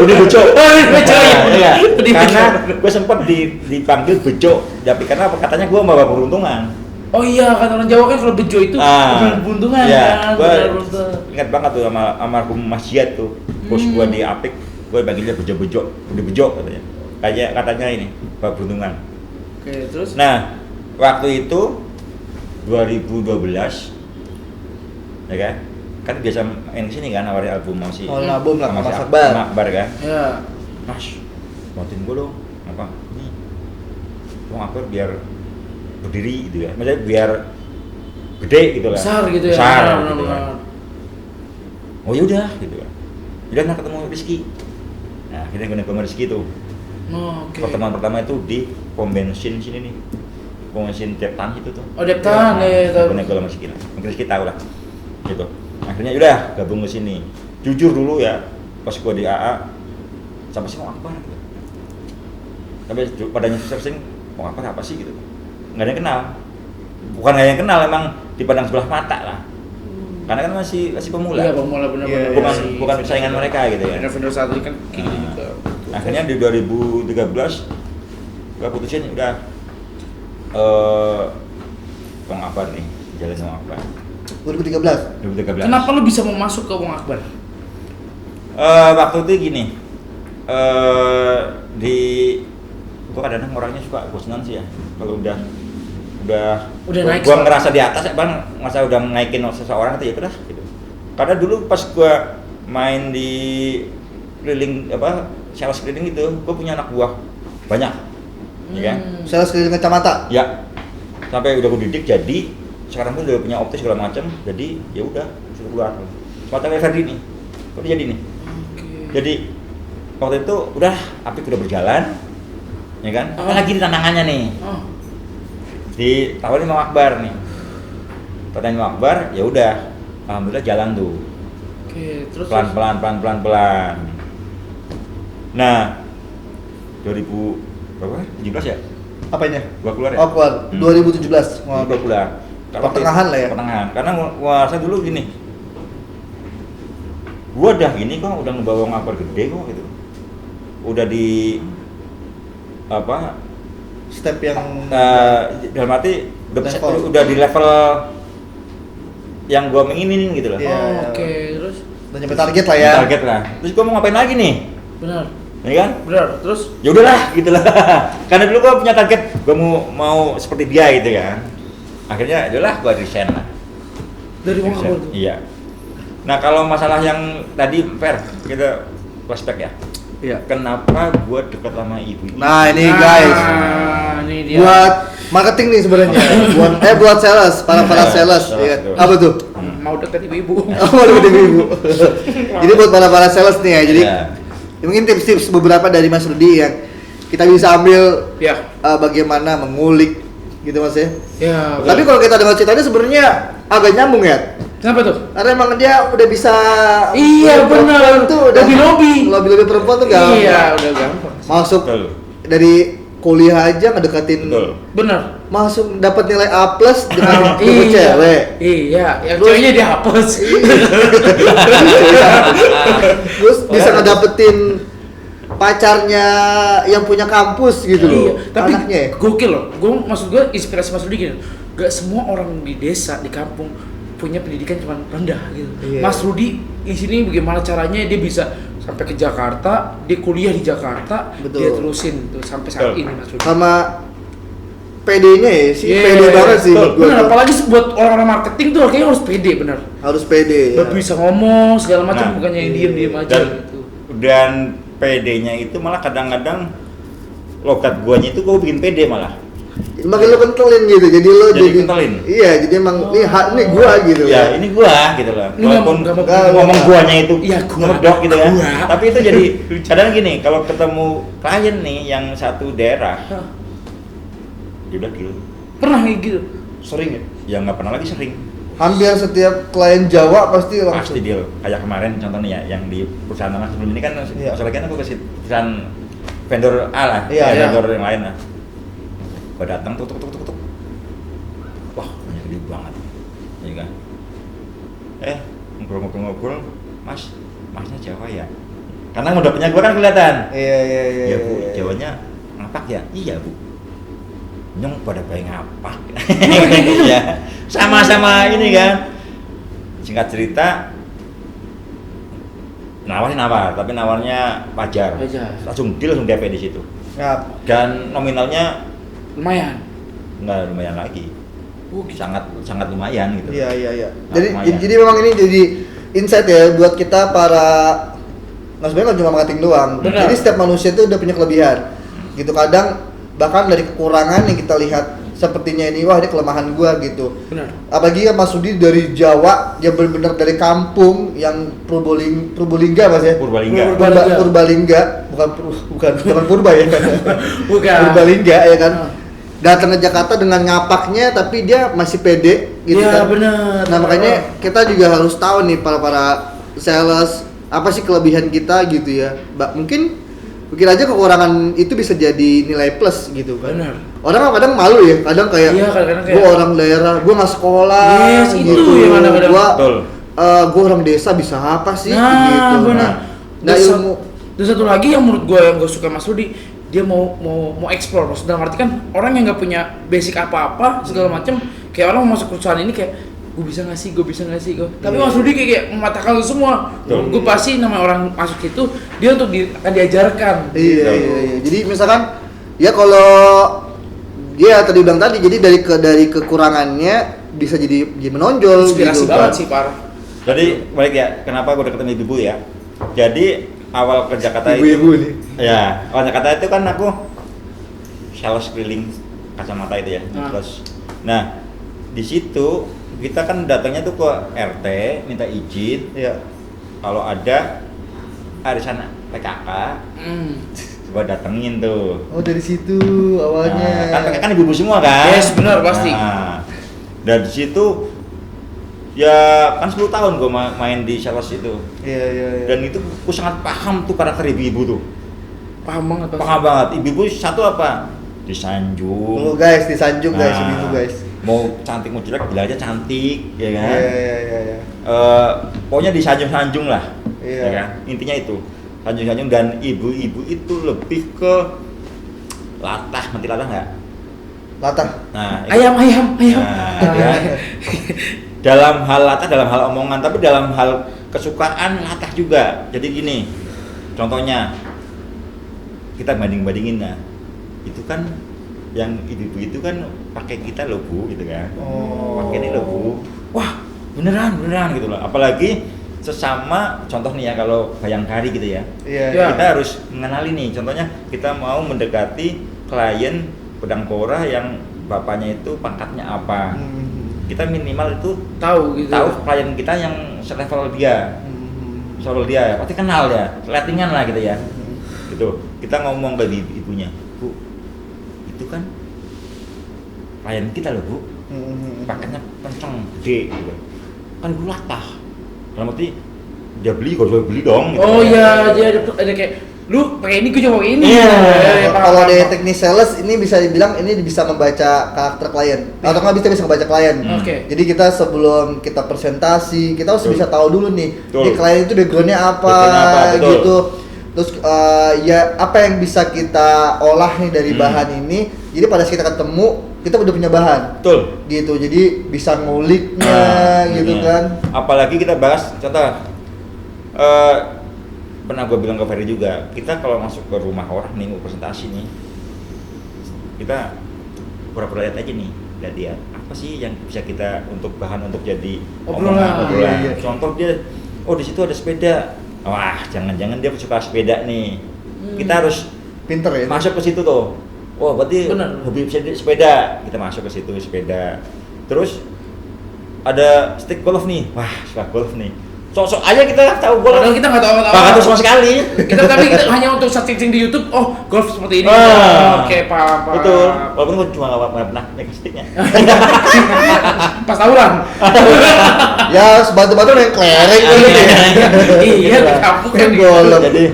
S1: Udah beco.
S2: Oh, Rudi Beco, ya.
S1: Iya.
S2: Rudi
S1: Karena
S2: Beco.
S1: gue sempat dipanggil beco, tapi karena apa? Katanya gue membawa keberuntungan.
S2: Oh iya, kan orang Jawa kan kalau bejo itu keberuntungan
S1: iya,
S2: kan.
S1: gue
S2: Benar.
S1: ingat banget tuh sama almarhum Mas Jiyad tuh, bos gue di Apik, gue panggilnya bejo-bejo, udah bejo katanya. Katanya ini, bawa keberuntungan.
S2: Oke, terus?
S1: Nah, waktu itu 2012, ya kan biasa main kesini kan nawarin album masih.
S3: Oh, album lah,
S1: sama
S3: Mas
S1: si
S3: Akbar.
S1: sama Akbar kan.
S2: Ya.
S1: Mas, bantuin gue dong. Apa? Nih, Bang Akbar biar berdiri gitu ya. Maksudnya biar gede gitu lah.
S2: Besar gitu ya.
S1: Besar
S2: Benar,
S1: gitu
S2: benar.
S1: kan. Oh yaudah gitu kan. Udah nah ketemu Rizky. Nah, akhirnya gue ketemu Rizky tuh.
S2: Oh, oke.
S1: Pertemuan pertama itu di pom bensin sini nih. Pom bensin Deptan itu tuh.
S2: Oh, Deptan, ya, tahu.
S1: Gue sama Rizky lah. Mungkin Rizky tahu lah. Gitu. Akhirnya udah gabung ke sini. Jujur dulu ya, pas gue di AA siapa sih Bang Akbar gitu. Tapi padanya searching Bang Akbar apa sih gitu. Nggak ada yang kenal. Bukan nggak ada yang kenal, emang dipandang sebelah mata lah. Karena kan masih pemula.
S2: Iya, pemula benar-benar.
S1: Bukan
S2: Iya,
S1: bukan
S2: iya.
S1: saingan mereka gitu ya.
S2: Benar-benar saat ini kan kayak gitu juga.
S1: Akhirnya di 2013 gua putusin udah Bang Akbar nih, jalan sama Akbar.
S3: 2013.
S1: 2013.
S2: Kenapa lu bisa mau masuk ke Bang Akbar?
S1: Waktu itu gini. Gua kadang-kadang orangnya suka bosenan sih ya. Kalau udah
S2: naik
S1: gua
S2: soal.
S1: ngerasa di atas ya Bang, ngerasa udah naikin seseorang itu ya udah gitu. Karena dulu pas gua main di keliling sales keliling itu, gua punya anak buah banyak. Ya kan?
S3: Sales keliling kacamata.
S1: Ya. Sampai udah gua didik jadi sekarang pun udah punya optis segala macam, jadi ya udah suruh keluar. Semacam Ferdi nih. Kok dia jadi nih?
S2: Oke.
S1: Jadi waktu itu udah Apik udah berjalan, ya kan? Apa lagi di tantangannya nih?
S2: Oh.
S1: Ditawarin sama Akbar nih. Pertanyaan sama Akbar, ya udah, alhamdulillah jalan tuh.
S2: Oke, terus
S1: Pelan. Nah, 2017 ya?
S3: Apanya?
S1: Gua keluar ya?
S3: Oh, keluar. 2017. Wah,
S1: Gua keluar.
S3: Pertengahan lah ya?
S1: Pertengahan. Karena gua rasa dulu gini. Gua udah gini kok, udah ngebawa Akbar gede kok gitu. Udah di
S3: step yang
S1: dalam arti
S3: Level.
S1: udah di level yang gua inginin gitu loh.
S3: Iya.
S2: Oh, oke, terus
S3: udah nyampe target lah ya.
S1: Target lah. Terus gua mau ngapain lagi nih?
S2: benar.
S1: Ya kan?
S2: Benar, terus
S1: Ya udahlah gitu lah. Karena dulu gua punya target, gua mau seperti dia gitu kan. Akhirnya ya udahlah gua resign lah.
S2: dari Bang
S1: Resign.
S2: Akbar tuh.
S1: Iya. Nah, kalau masalah yang tadi fair, kita flashback ya.
S3: Iya.
S1: Kenapa gua dekat sama ibu?
S3: Nah, ini guys.
S2: Ini dia.
S3: Buat marketing nih sebenarnya. buat sales, para sales.
S1: Sales,
S3: Iya.
S1: betul.
S3: Apa tuh?
S2: Mau dekat ibu-ibu.
S3: Oh, udah ibu. Jadi buat para sales nih ya. Jadi
S1: Iya.
S3: ya mungkin tips-tips beberapa dari Mas Rudi yang kita bisa ambil
S2: Ya.
S3: bagaimana mengulik gitu Mas ya.
S2: Ya.
S3: Tapi kalau kita dengar ceritanya sebenarnya agak nyambung ya.
S2: Kenapa tuh?
S3: Karena emang dia udah bisa
S2: Iya, benar.
S3: perempuan tuh udah
S2: Lobby-lobby
S3: perempuan tuh gampang.
S2: Iya, udah gampang.
S3: Masuk
S1: Betul.
S3: dari kuliah aja ngedekatin,
S1: Betul.
S2: Bener.
S3: masuk dapat nilai A+ dengan
S2: Iya.
S3: cewek.
S2: Iya, yang
S3: Terus-
S2: ceweknya dihapus.
S3: Terus bisa ngedapetin pacarnya yang punya kampus gitu loh.
S2: Iya, tapi
S3: anaknya ya.
S2: gokil loh. Maksud gue inspirasi Mas Rudi gini. Gak semua orang di desa, di kampung punya pendidikan cuma rendah gitu.
S3: Iya.
S2: Mas Rudi di sini bagaimana caranya dia bisa sampai ke Jakarta, dia kuliah di Jakarta,
S3: Betul.
S2: dia terusin tuh sampai saat
S1: Betul.
S2: ini Mas Rudi.
S3: Sama PD-nya ya sih,
S2: Iya,
S3: pede banget sih menurut gua
S2: bener,
S3: tuh.
S2: apalagi buat orang-orang marketing tuh kayaknya harus pede bener.
S3: Harus pede ya.
S2: Udah bisa ngomong segala macam,
S1: Nah,
S2: bukannya yang
S3: iya.
S2: diem-diem aja
S1: Dan
S2: gitu.
S1: dan PD-nya itu malah kadang-kadang logat guanya itu gue bikin PD malah.
S3: Makin lo kentelin gitu, jadi lo
S1: Jadi kentelin.
S3: Iya, jadi emang ini gua gitu.
S1: Ya
S3: kan.
S1: ini gua gitu loh.
S2: Ini
S1: Walaupun
S2: nggak mau-
S1: ngomong guanya itu
S2: Iya, gua.
S1: ngedok gitu kan.
S2: Gua.
S1: Tapi itu jadi kadang gini, kalau ketemu klien nih yang satu daerah,
S2: Hah,
S1: dia udah deal.
S2: pernah kayak gitu?
S3: Sering ya.
S1: Ya nggak pernah lagi sering.
S3: Hampir setiap klien Jawa pasti langsung.
S1: Pasti deal. Kayak kemarin contohnya ya, yang di perusahaan anak sebelum ini kan,
S3: Iya.
S1: soalnya kan aku kasih perusahaan vendor A lah,
S3: Iya,
S1: ya,
S2: iya.
S1: vendor yang lain lah. Gua datang tuh. Wah, banyak gede banget. Iya kan? Ngobrol-ngobrol, masnya Jawa ya? Karena modalnya gua kan kelihatan.
S3: Iya.
S1: Ya bu, Jawanya ngapak ya? Iya bu. Nyong pada bayi ngapak. Ya, sama-sama ini kan. Singkat cerita, nawar, tapi nawarnya wajar.
S2: Wajar.
S1: Langsung deal, langsung DP di situ.
S3: Ngap.
S1: Dan nominalnya
S2: Lumayan.
S1: nggak lumayan lagi,
S2: Oh, gitu.
S1: sangat lumayan gitu.
S3: Iya.
S1: Nah,
S3: Jadi
S1: lumayan.
S3: jadi memang ini jadi insight ya buat kita para, nggak sebenarnya nggak cuma marketing doang.
S2: Benar.
S3: Jadi setiap manusia itu udah punya kelebihan. Gitu kadang bahkan dari kekurangan yang kita lihat sepertinya ini, wah ini kelemahan gua gitu.
S2: Benar.
S3: Apalagi kan Mas Rudi dari Jawa, yang benar-benar dari kampung yang Purbalingga Mas ya.
S1: Purbalingga.
S3: Purbalingga, bukan Purba ya.
S2: Bukan.
S3: Purbalingga ya kan. Datang ke Jakarta dengan ngapaknya tapi dia masih pede gitu
S2: Iya,
S3: kan.
S2: benar.
S3: Nah, makanya kita juga harus tahu nih para sales apa sih kelebihan kita gitu ya. Mungkin aja kekurangan itu bisa jadi nilai plus gitu kan.
S2: Benar.
S3: Orang kadang malu ya, kadang kayak
S2: Iya, kadang-kadang kayak-
S3: gua orang daerah, gua nggak sekolah
S2: Yes, itu
S3: gitu.
S2: yang kadang-kadang.
S1: Betul.
S3: Gua orang desa bisa apa sih
S2: Nah,
S3: gitu.
S2: benar.
S3: Nah, ilmu
S2: Dan satu lagi yang menurut gue yang gue suka Mas Rudi, dia mau explore. Maksud dalam arti kan orang yang nggak punya basic apa-apa segala macam, kayak orang mau masuk perusahaan ini kayak gue bisa nggak sih. Tapi
S3: Iya.
S2: Mas Rudi kayak mematahkan itu semua.
S1: Betul.
S2: Gue pasti nama orang masuk itu dia untuk akan diajarkan.
S3: Iya. Jadi misalkan ya kalau dia tadi bilang tadi, jadi dari kekurangannya bisa jadi menonjol
S2: Inspirasi
S3: gitu.
S2: banget sih parah.
S1: Jadi balik ya, kenapa gue deketin ibu ya? Jadi awal ke Jakarta
S3: Ibu-ibu
S1: itu,
S3: nih.
S1: ya awal Jakarta itu kan aku sales keliling kacamata itu ya.
S2: Nah.
S1: Terus, nah di situ kita kan datangnya tuh ke RT minta izin
S3: Iya.
S1: kalau ada arisan PKK, coba datengin tuh.
S3: Oh, dari situ awalnya.
S1: Nah, kan PKK kan ibu-ibu semua kan?
S2: Yes, benar, pasti.
S1: Nah, dan di situ ya kan 10 tahun gue main di sales itu.
S3: Iya.
S1: Dan itu aku sangat paham tuh karakter ibu-ibu tuh.
S2: Paham banget. pasti.
S1: Paham banget. Ibu-ibu satu apa? Disanjung.
S3: Oh, guys, disanjung guys,
S1: Nah,
S3: ibu guys.
S1: Mau cantik mau jelek bilang aja cantik, ya kan?
S3: Iya.
S1: Pokoknya disanjung-sanjung lah.
S3: Iya.
S1: Ya kan? Intinya itu. Sanjung-sanjung, dan ibu-ibu itu lebih ke latah, ngerti latah nggak?
S3: Latah.
S1: Nah, itu.
S2: Ayam.
S1: Nah, ya. Dalam hal latah, dalam hal omongan, tapi dalam hal kesukaan latah juga. Jadi gini, contohnya kita bandingin, nah itu kan yang ibu-ibu itu kan pakai kita loh bu, gitu kan?
S3: Oh.
S1: Pakai ini loh bu, wah beneran gitu loh. Apalagi sesama, contoh nih ya kalau Bayangkari gitu ya,
S3: Iya.
S2: Ya.
S1: kita harus mengenali nih. Contohnya kita mau mendekati klien pedang pora yang bapaknya itu pangkatnya apa. Kita minimal itu
S2: Tahu gitu.
S1: tahu klien kita yang selevel dia, pasti kenal ya, lettingan lah gitu ya. Gitu. Kita ngomong ke ibunya, klien kita loh bu, paketnya kenceng, gede gitu. Kan gue latah, dalam arti dia beli, gue juga beli dong gitu.
S2: Oh iya, dia ada kayak lu pakai ini, gue coba pakai ini.
S1: Iya.
S3: Kalau dari teknik sales ini bisa dibilang ini bisa membaca karakter klien atau nggak bisa membaca klien.
S2: Oke.
S3: Jadi kita sebelum kita presentasi kita harus
S1: Betul.
S3: bisa tahu dulu nih,
S1: Betul.
S3: di klien itu backgroundnya apa,
S1: Backgroundnya apa, betul.
S3: gitu. Terus ya apa yang bisa kita olah nih dari bahan ini. Jadi pada saat kita ketemu kita udah punya bahan.
S1: Betul.
S3: Gitu. Jadi bisa nguliknya gitu
S1: Iya.
S3: kan.
S1: Apalagi kita bahas, contoh, pernah gue bilang ke Ferry juga, kita kalau masuk ke rumah orang nih mau presentasi nih, kita pura-pura lihat aja nih, lihat dia apa sih yang bisa kita untuk bahan untuk jadi
S2: Obrolan.
S1: obrolan.
S3: Iya, iya.
S1: Contoh dia, oh di situ ada sepeda, wah jangan-jangan dia suka sepeda nih, kita harus
S3: Pinter ya.
S1: masuk ke situ tuh. Oh, berarti
S2: Bener.
S1: hobi sepeda. Kita masuk ke situ sepeda. Terus ada stick golf nih. Wah, suka golf nih. Sok-sok aja kita tahu golf.
S2: Padahal kita nggak tahu apa-apa.
S1: Bahkan tuh sama sekali.
S2: Tapi kita hanya untuk searching di YouTube, oh golf seperti ini.
S1: Ah.
S2: Oke, paham.
S1: Betul. Walaupun gue cuma nggak pernah naik sticknya.
S2: Pas tawuran.
S3: Ya sebatu-batu yang kelereng gitu ya.
S2: Iya, di kampung kan.
S3: Golf.
S1: Jadi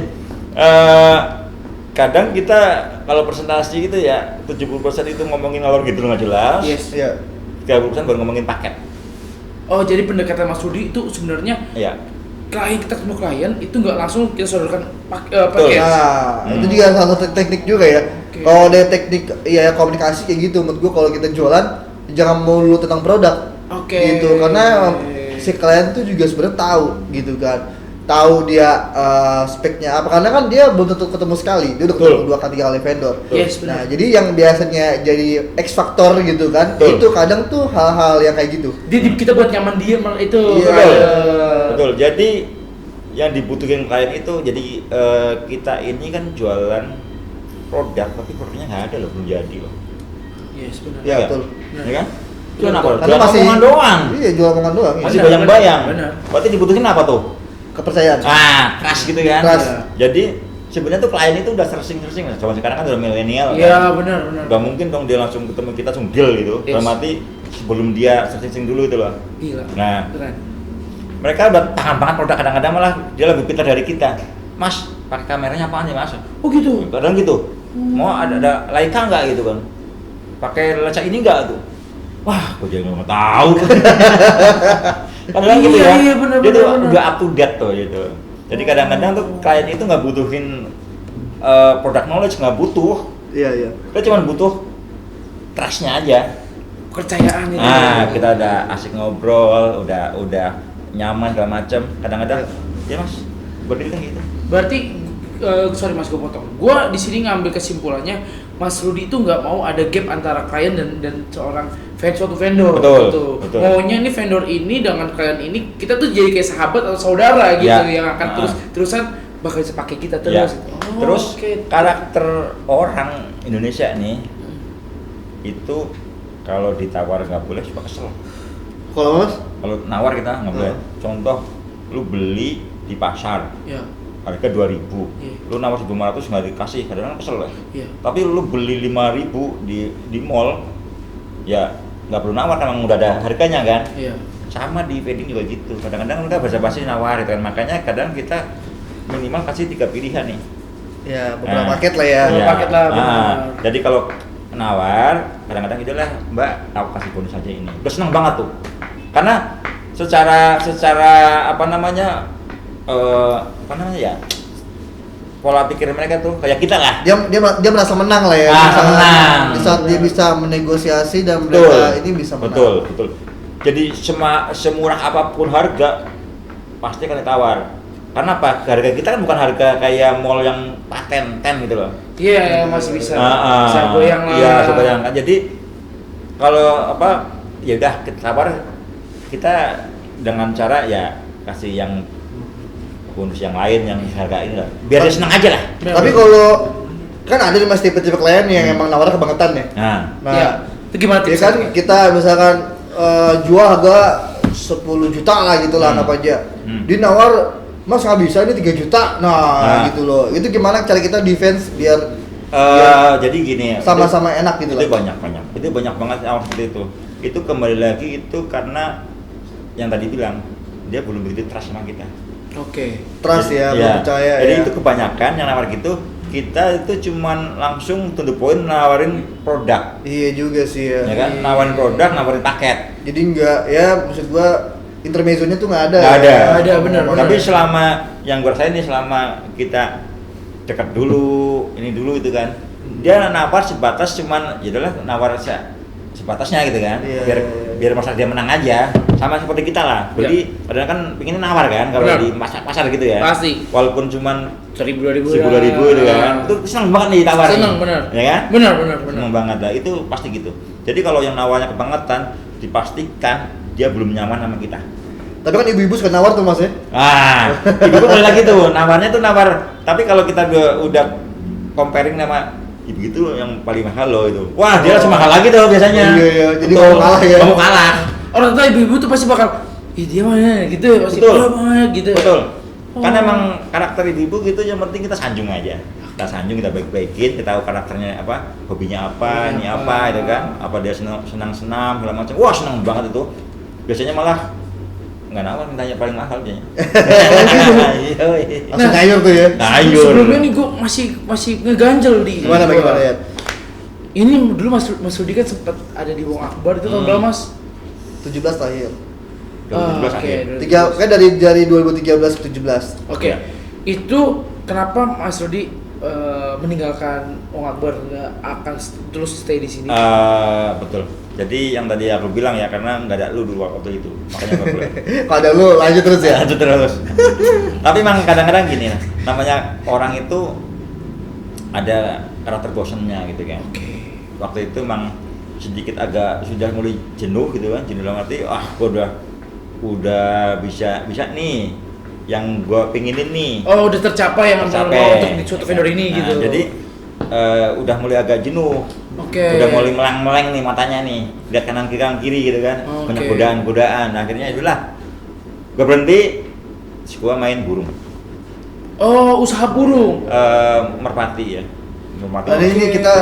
S1: kadang kita kalau presentasi gitu ya 70% itu ngomongin ngalor gitu nggak jelas.
S2: Yes.
S3: Iya.
S1: 30% baru ngomongin paket.
S2: Oh, jadi pendekatan Mas Rudi itu sebenarnya
S1: Iya.
S2: klien kita ketemu klien itu nggak langsung kita sodorkan
S1: Betul.
S2: paket.
S3: Nah, itu juga salah satu teknik juga ya.
S2: Oke.
S3: Kalau ada teknik ya komunikasi kayak gitu, menurut gua kalau kita jualan jangan melulu tentang produk.
S2: Oke.
S3: Gitu, karena si klien tuh juga sebenarnya tahu gitu kan. Tahu dia speknya apa, karena kan dia belum tentu ketemu sekali, dia udah ketemu
S1: Betul.
S3: 2 kali 3 kali vendor.
S2: Yes,
S3: Nah,
S2: benar.
S3: jadi yang biasanya jadi X factor gitu kan,
S1: Betul.
S3: itu kadang tuh hal-hal yang kayak gitu.
S2: Kita buat nyaman dia itu.
S3: Iya.
S1: Betul. Jadi yang dibutuhin klien itu, jadi kita ini kan jualan produk, tapi produknya nggak ada loh, belum jadi loh.
S2: Yes, benar.
S3: Iya, betul.
S1: Ya kan?
S2: Betul.
S1: Jualan apa?
S3: Karena
S1: Jualan
S3: masih
S1: omongan doang.
S3: Iya, jual omongan doang. Iya.
S1: Masih
S2: Benar,
S1: bayang-bayang.
S2: benar.
S1: Berarti dibutuhin apa tuh?
S3: Kepercayaan.
S1: Trust gitu kan.
S3: Trust.
S1: Jadi sebenarnya tuh klien itu udah searching. Zaman sekarang kan udah milenial.
S2: Iya, benar.
S1: Gak mungkin dong dia langsung ketemu kita langsung deal gitu.
S2: Yes.
S1: Dalam arti sebelum dia searching dulu itu loh.
S2: Gila.
S1: Nah,
S2: Keren.
S1: mereka udah tahan produk, kadang-kadang malah dia lebih pintar dari kita. Mas, pakai kameranya apaan ya mas?
S2: Oh gitu.
S1: Kadang gitu. Mau ada Leica nggak gitu kan? Pakai lensa ini nggak tuh? Wah, gue jadi nggak tahu. Kadang gitu
S2: Iya,
S1: ya.
S2: iya, benar,
S1: Dia tuh
S2: benar.
S1: udah up to date tuh gitu. Jadi kadang-kadang tuh klien itu nggak butuhin product knowledge, nggak butuh.
S3: Iya, iya.
S1: Kita cuma butuh trustnya aja.
S2: Kepercayaan itu.
S1: Kita udah asik ngobrol, udah nyaman segala macam. Kadang-kadang ya mas, berdiri kan gitu.
S2: Berarti sorry Mas, gue potong. Gua di sini ngambil kesimpulannya Mas Rudi itu nggak mau ada gap antara klien dan seorang suatu vendor.
S1: Betul,
S2: gitu.
S1: betul.
S2: Maunya ini vendor ini dengan klien ini kita tuh jadi kayak sahabat atau saudara gitu
S1: Ya.
S2: yang akan
S1: Ah.
S2: terusan bakal bisa pakai kita
S1: Ya.
S2: terus. Oh,
S1: Terus
S2: oke.
S1: karakter orang Indonesia nih itu kalau ditawar nggak boleh suka kesel.
S3: Kalau Mas?
S1: Kalau nawar kita nggak boleh.
S3: Hmm.
S1: Contoh, lu beli di pasar
S2: Ya.
S1: harga 2.000,
S2: Iya.
S1: lu nawar 1.500 nggak dikasih, kadang-kadang kesel ya.
S2: Iya.
S1: Tapi lu beli 5.000 di mall, ya nggak perlu nawar, kan udah ada harganya kan.
S2: Iya.
S1: Sama di wedding juga gitu, kadang-kadang kita basa-basi nawar gitu kan, makanya kadang kita minimal kasih 3 pilihan nih.
S3: Ya, beberapa
S1: Nah,
S3: paket lah ya.
S2: Beberapa paket lah, benar.
S1: Jadi kalau nawar, kadang-kadang gitu lah, Mbak, aku kasih bonus aja ini. Udah seneng banget tuh, karena secara apa namanya ya, pola pikir mereka tuh kayak kita lah.
S3: Dia merasa menang lah ya.
S1: Merasa menang.
S3: Di saat dia bisa menegosiasi dan
S1: Betul.
S3: mereka ini bisa menang.
S1: Betul. Jadi semurah apapun harga pasti akan ditawar. Karena apa? Harga kita kan bukan harga kayak mall yang paten gitu loh.
S2: Iya, masih bisa.
S1: Ah,
S2: Bisa goyang lah.
S1: Iya, bisa goyang. Jadi kalau apa? Ya udah kita tawar, kita dengan cara ya kasih yang bonus yang lain yang harga ini lah. Biar dia senang aja lah.
S2: Benar.
S3: Tapi kalau kan ada nih Mas tipe-tipe klien yang emang nawarnya kebangetan ya.
S1: Nah,
S3: Nah,
S2: Iya. Itu gimana
S3: ya
S2: tipsnya
S3: kan
S2: tuh?
S3: kita misalkan jual harga 10 juta lah gitu lah, apa aja. Dia nawar, Mas nggak bisa ini 3 juta. Nah,
S1: Nah.
S3: gitu loh. Itu gimana cara kita defense biar
S1: Jadi gini ya.
S3: Sama-sama enak gitu
S1: Itu
S3: lah.
S1: banyak banget awal seperti itu. Itu kembali lagi itu karena yang tadi bilang dia belum begitu trust sama kita.
S2: Oke.
S3: Trust ya,
S1: Iya.
S3: percaya
S1: Jadi
S3: ya.
S1: itu kebanyakan yang nawar gitu, kita itu cuman langsung to the point nawarin produk,
S3: Iya juga sih ya.
S1: ya kan? Nawarin produk, nawarin paket.
S3: Jadi enggak ya, maksud gua intermezzonya tuh nggak ada.
S1: Nggak ada.
S2: Nggak ada, benar.
S1: Tapi selama yang gue rasain nih, selama kita dekat dulu, ini dulu itu kan, dia nawar sebatas cuman, ya udahlah nawar sebatasnya gitu kan,
S3: Iya,
S1: biar
S3: iya.
S1: biar masalah dia menang aja, sama seperti kita lah. Jadi padahal kan pengennya nawar kan, kalau
S2: Benar.
S1: di pasar gitu ya.
S2: Pasti.
S1: Walaupun cuman
S2: 1.000-2.000
S1: 1.000-2.000 itu kan, itu seneng banget nih ditawarin.
S2: Seneng, benar.
S1: Ya kan?
S2: Benar.
S1: Seneng banget lah, itu pasti gitu. Jadi kalau yang nawarnya kebangetan, dipastikan dia belum nyaman sama kita.
S3: Tapi kan ibu-ibu suka nawar tuh Mas ya.
S1: Ibu tuh boleh lagi tuh, nawarnya tuh nawar. Tapi kalau kita udah comparing sama ibu itu yang paling mahal loh itu. Wah, dia langsung mahal lagi tuh biasanya.
S3: Iya, jadi
S1: Betul.
S3: kamu kalah ya.
S1: Kamu kalah.
S2: Orang tua ibu-ibu tuh pasti bakal, ih dia mana gitu, pasti
S1: Betul.
S2: banget gitu.
S1: Betul.
S2: Oh.
S1: Kan emang karakter ibu gitu, yang penting kita sanjung aja. Kita sanjung, kita baik-baikin, kita tahu karakternya apa, hobinya apa, ini apa, itu kan. Apa dia senang-senang segala macam. Wah, senang banget itu. Biasanya malah nggak nawar, mintanya paling mahal dia.
S3: Langsung ngayur tuh ya.
S1: Ngayur.
S2: Sebelumnya nih gue masih ngeganjel di.
S3: Gimana ya?
S2: Ini dulu Mas Rudi kan sempat ada di Wong Akbar itu tahun berapa Mas?
S3: 17 terakhir.
S1: 2017
S2: Oke.
S1: akhir.
S3: Kan dari 2013 ke 17.
S2: Oke.
S1: Ya.
S2: Itu kenapa Mas Rudi meninggalkan Wong Akbar, nggak akan terus stay di sini?
S1: Betul. Jadi yang tadi aku bilang ya, karena nggak ada lu dulu waktu itu, makanya nggak boleh.
S3: Kalau ada lu lanjut terus ya.
S1: Lanjut terus. Tapi emang kadang-kadang gini lah, namanya orang itu ada karakter bosennya gitu kan.
S2: Oke.
S1: Waktu itu emang sedikit agak sudah mulai jenuh gitu kan, jenuh dalam arti, gua udah bisa nih yang gua pinginin nih.
S2: Oh, udah tercapai yang
S1: Tercapai.
S2: mau untuk di suatu vendor ini
S1: Nah,
S2: gitu.
S1: Jadi udah mulai agak jenuh.
S2: Oke.
S1: Udah mulai meleng-meleng nih matanya nih, lihat kanan kiri gitu kan,
S2: Oke.
S1: banyak godaan. Akhirnya itulah, gue berhenti, terus gue main burung,
S2: Oh, usaha burung.
S1: merpati ya, merpati.
S3: Tadi ini
S2: Oke.
S3: kita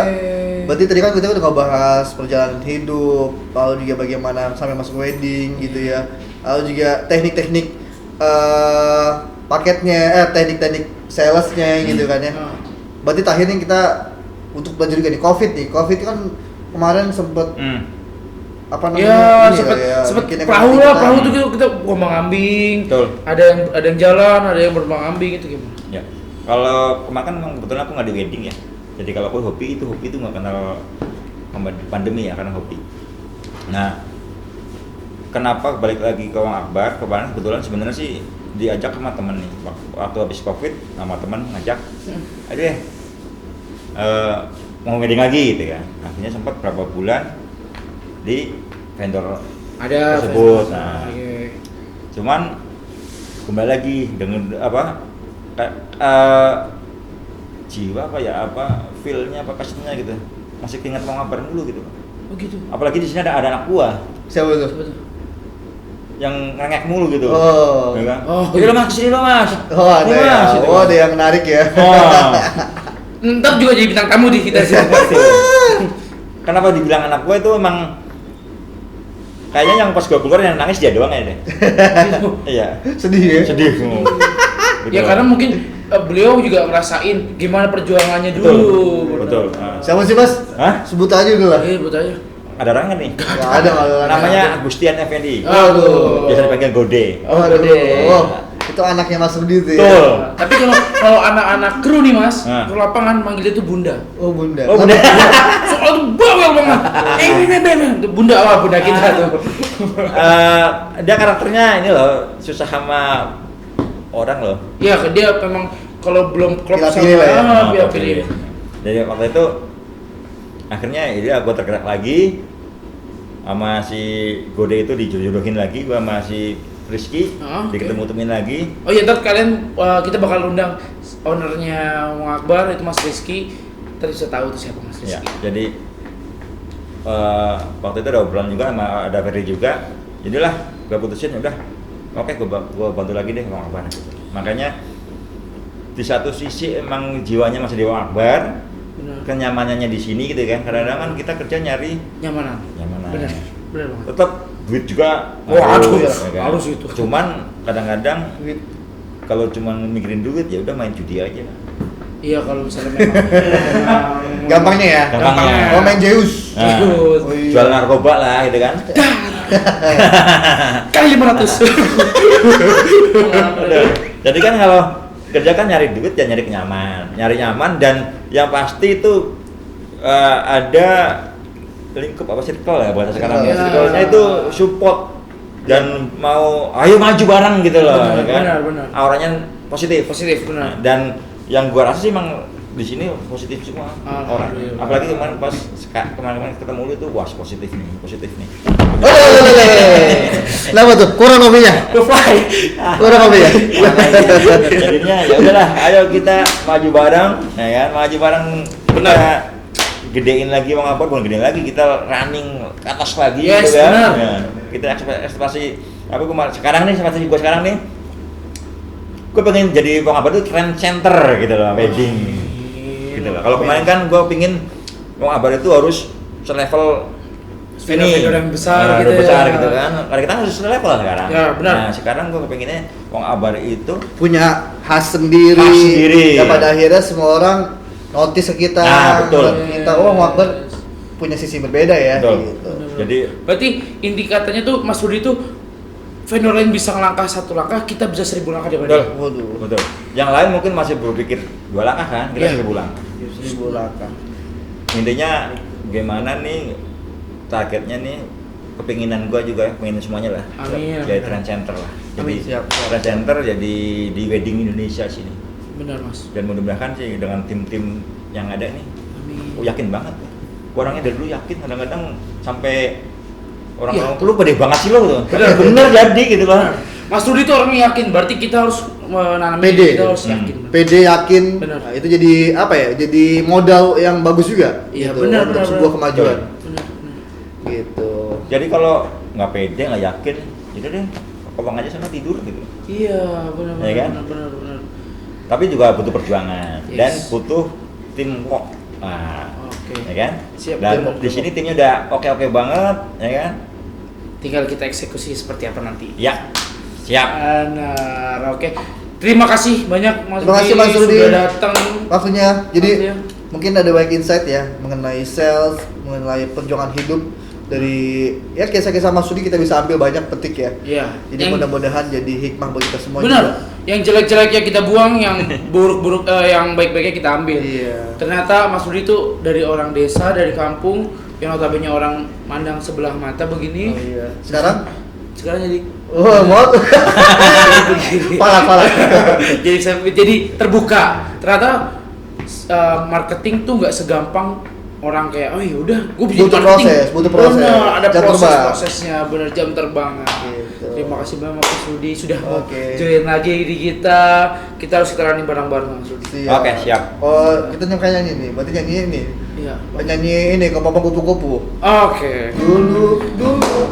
S3: berarti tadi kan kita udah ngebahas perjalanan hidup, lalu juga bagaimana sampai masuk wedding gitu ya. Lalu juga teknik-teknik paketnya, teknik-teknik salesnya gitu kan ya. Berarti terakhir nih kita untuk belajar juga nih COVID kan kemarin sempet apa
S2: Ya,
S3: namanya ini
S2: sempet
S3: lah ya,
S2: sempet
S3: bikin
S2: perahu
S3: ekonomi
S2: lah,
S3: kita.
S2: perahu tuh kita gombang ambing.
S1: Betul.
S2: Ada yang jalan, ada yang berbang ambing itu gimana?
S1: Ya, kalau kemarin memang kebetulan aku nggak di wedding ya, jadi kalau aku hobi itu nggak kenal pandemi ya, karena hobi. Nah, kenapa balik lagi ke Wong Akbar? Kemarin kebetulan sebenarnya sih diajak sama temen nih, waktu habis COVID sama temen ngajak, aduh ya, mau wedding lagi gitu kan. Akhirnya sempat berapa bulan di vendor
S2: Ada
S1: tersebut.
S2: Facebook.
S1: Nah,
S2: Oke.
S1: cuman kembali lagi dengan jiwa apa ya, feel-nya apa passionnya gitu, masih keinget Wong Akbar dulu gitu.
S2: Oh gitu.
S1: Apalagi di sini ada anak gua
S3: Siapa tuh?
S2: Coba tuh.
S1: yang ngerengek mulu gitu.
S3: Oh.
S1: Ya kan?
S2: Oh.
S1: Jadi lo mas kesini lo mas.
S3: Oh ada
S1: Ini,
S3: ya,
S1: Mas, gitu.
S3: oh ada yang menarik ya.
S1: Oh.
S2: Ntar juga jadi bintang tamu di kita sih.
S1: Kenapa dibilang anak gua itu emang kayaknya yang pas gua keluar yang nangis dia doang ya deh. Iya.
S3: Sedih ya?
S1: Sedih semua.
S2: Ya karena mungkin beliau juga ngerasain gimana perjuangannya
S1: Betul.
S2: dulu.
S1: Betul. Nah.
S3: Siapa sih Mas?
S1: Hah?
S3: Sebut aja dulu lah.
S2: Buat aja.
S1: Ada orangnya nih.
S3: Nggak ada malah.
S1: Namanya Agustian Effendi.
S2: Aduh.
S1: Biasa dipanggil Gode.
S3: Oh,
S2: Gede.
S3: itu anaknya Mas Rudi tuh ya.
S1: Betul.
S2: Tapi kalau anak-anak kru nih Mas,
S1: Nah.
S2: kru lapangan manggilnya tuh Bunda.
S3: Oh Bunda.
S1: Oh, Bunda.
S2: Soal tuh bawel banget. Tuh Bunda Bunda kita tuh.
S1: Dia karakternya ini loh, susah sama orang loh.
S2: Iya, dia memang kalau belum klop
S3: Pilih-pilih lah ya.
S2: pilih.
S1: Jadi waktu itu akhirnya dia gue tergerak lagi sama si Gode itu dijodohin lagi gua sama si Rizky,
S2: Oke.
S1: diketemuin lagi.
S2: Oh iya, ntar kalian kita bakal undang ownernya Wong Akbar itu Mas Rizky. Ntar bisa tahu tuh siapa Mas
S1: Ya,
S2: Rizky.
S1: jadi waktu itu ada obrolan juga sama ada Ferry juga. Jadilah gua putusin udah, oke gua bantu lagi deh Wong Akbar. Makanya di satu sisi emang jiwanya masih di Wong Akbar,
S2: Benar.
S1: kenyamanannya di sini gitu kan. Kadang-kadang kan kita kerja nyari
S2: Nyamanan.
S1: nyamanan.
S2: Benar banget.
S1: Tetap duit juga
S2: Wah, aduh, ya,
S1: kan?
S2: harus itu.
S1: Cuman kadang-kadang kalau cuma mikirin duit ya udah main judi aja.
S2: Iya kalau misalnya memang
S3: Gampangnya ya.
S1: Gampangnya.
S3: Oh main Zeus.
S1: Nah,
S2: Zeus.
S3: Oh, iya.
S1: jual narkoba lah gitu kan.
S2: kali 500.
S1: Udah. Jadi kan kalau kerja kan nyari duit ya nyari nyaman dan yang pasti itu ada lingkup apa circle ya bahasa sekarang ya.
S2: Iya.
S1: Circle-nya itu support dan mau ayo maju bareng gitu loh,
S2: Benar,
S1: ya kan?
S2: benar.
S1: Auranya positif.
S2: Positif, benar.
S1: Nah, dan yang gua rasa sih emang di sini positif semua orang.
S2: Alhamdulillah.
S1: Apalagi kemarin pas kemarin ketemu lu tuh wah positif nih.
S3: Kenapa tuh? Kurang kopinya.
S2: Fly.
S3: Kurang kopinya.
S1: Jadinya ya udahlah, ayo kita maju bareng, ya kan? Maju bareng
S2: Benar.
S1: kita gedein lagi mau apa bukan gedein lagi kita running ke atas lagi
S2: Yes,
S1: gitu kan.
S2: benar.
S1: Ya, kita ekspektasi apa sekarang nih seperti gua sekarang nih gue pengen jadi Wong Abar itu trend center gitu loh, wedding gitu loh. Kalau kemarin kan gue pingin Wong Abar itu harus selevel
S2: Vendor yang besar gitu
S1: besar
S2: ya.
S1: gitu kan. Karena kita harus selevel sekarang.
S2: Ya, benar.
S1: Nah sekarang gue kepengennya Wong Abar itu
S3: Punya khas sendiri.
S1: Khas sendiri.
S3: Ya pada akhirnya semua orang notice ke kita.
S1: Nah, betul.
S3: Kita oh Wakbar punya sisi berbeda ya.
S1: betul.
S3: Gitu.
S1: Jadi
S2: Berarti inti katanya tuh Mas Rudi tuh vendor lain bisa ngelangkah 1 langkah, kita bisa 1000 langkah daripada
S1: betul,
S2: dia.
S3: Waduh.
S1: betul. Yang lain mungkin masih berpikir 2 langkah kan, kita
S2: Iya.
S1: 1000 langkah.
S3: 1000 langkah.
S1: Intinya gimana nih targetnya nih kepinginan gua juga pengen semuanya lah.
S2: Amin.
S1: Jadi trend center lah. Jadi
S3: Amin, siap.
S1: trend center jadi di wedding Indonesia sini.
S2: Benar Mas.
S1: Dan mudah-mudahan sih dengan tim-tim yang ada nih,
S2: Amin.
S1: gua yakin banget. Gua orangnya dari dulu yakin kadang-kadang sampai orang-orang
S2: Iya.
S1: lu pede banget sih lo gitu.
S2: Bener.
S1: Jadi gitu loh.
S2: Mas Rudi tuh orang yang yakin, berarti kita harus menanam
S3: Pede.
S2: kita harus yakin.
S3: PD yakin.
S2: Benar.
S3: Nah, itu jadi apa ya? Jadi modal yang bagus juga.
S2: Iya,
S3: gitu,
S2: benar,
S3: untuk
S2: benar,
S3: sebuah
S2: benar.
S3: kemajuan.
S2: Benar.
S3: Gitu.
S1: Jadi kalau nggak pede, nggak yakin, jadi deh kobang aja sana tidur gitu.
S2: Iya, benar
S1: Iya kan?
S2: benar.
S1: Tapi juga butuh perjuangan
S2: Yes.
S1: dan butuh teamwork. Nah,
S2: Oke.
S1: ya kan?
S2: Siap,
S1: Dan
S2: teamwork,
S1: di sini timnya udah oke banget, ya kan?
S2: Tinggal kita eksekusi seperti apa nanti.
S1: Ya, siap.
S2: Benar. Oke. Terima kasih banyak Mas
S3: Terima kasih, Mas Rudi.
S2: sudah datang.
S3: Waktunya. Jadi
S2: Waktunya.
S3: mungkin ada banyak insight ya mengenai sales, mengenai perjuangan hidup dari ya kisah-kisah Mas Rudi kita bisa ambil banyak petik ya.
S2: Iya.
S3: Jadi
S2: Yang-
S3: mudah-mudahan jadi hikmah buat kita semua
S2: Benar.
S3: juga.
S2: Yang jelek-jeleknya kita buang, yang buruk-buruk yang baik-baiknya kita ambil.
S3: Iya.
S2: Ternyata Mas Rudi itu dari orang desa, dari kampung, yang notabene orang mandang sebelah mata begini.
S3: Oh, iya. Sekarang
S2: jadi
S3: mau
S2: begini.
S3: pala.
S2: jadi terbuka. Ternyata marketing tuh nggak segampang orang kayak oh ya udah gue bisa
S3: Butuh
S2: marketing.
S3: proses, butuh proses.
S2: Bener, ada
S3: Jam terbang.
S2: prosesnya, bener jam terbang.
S3: Gitu.
S2: Terima kasih banyak Mas Rudi sudah mau
S3: Oke.
S2: join lagi di kita. Kita harus running bareng-bareng Mas Rudi.
S1: Oke, siap.
S3: Oh, kita nyanyi nih. Berarti nyanyi ini.
S2: Iya.
S3: Penyanyi ini Kompak Kupu-Kupu.
S2: Oke.
S3: Dulu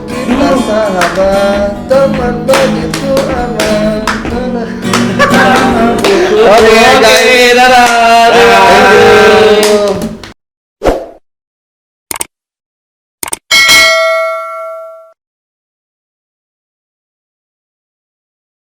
S3: kita sahabat, teman begitu aman. Oke, guys.
S2: dadah.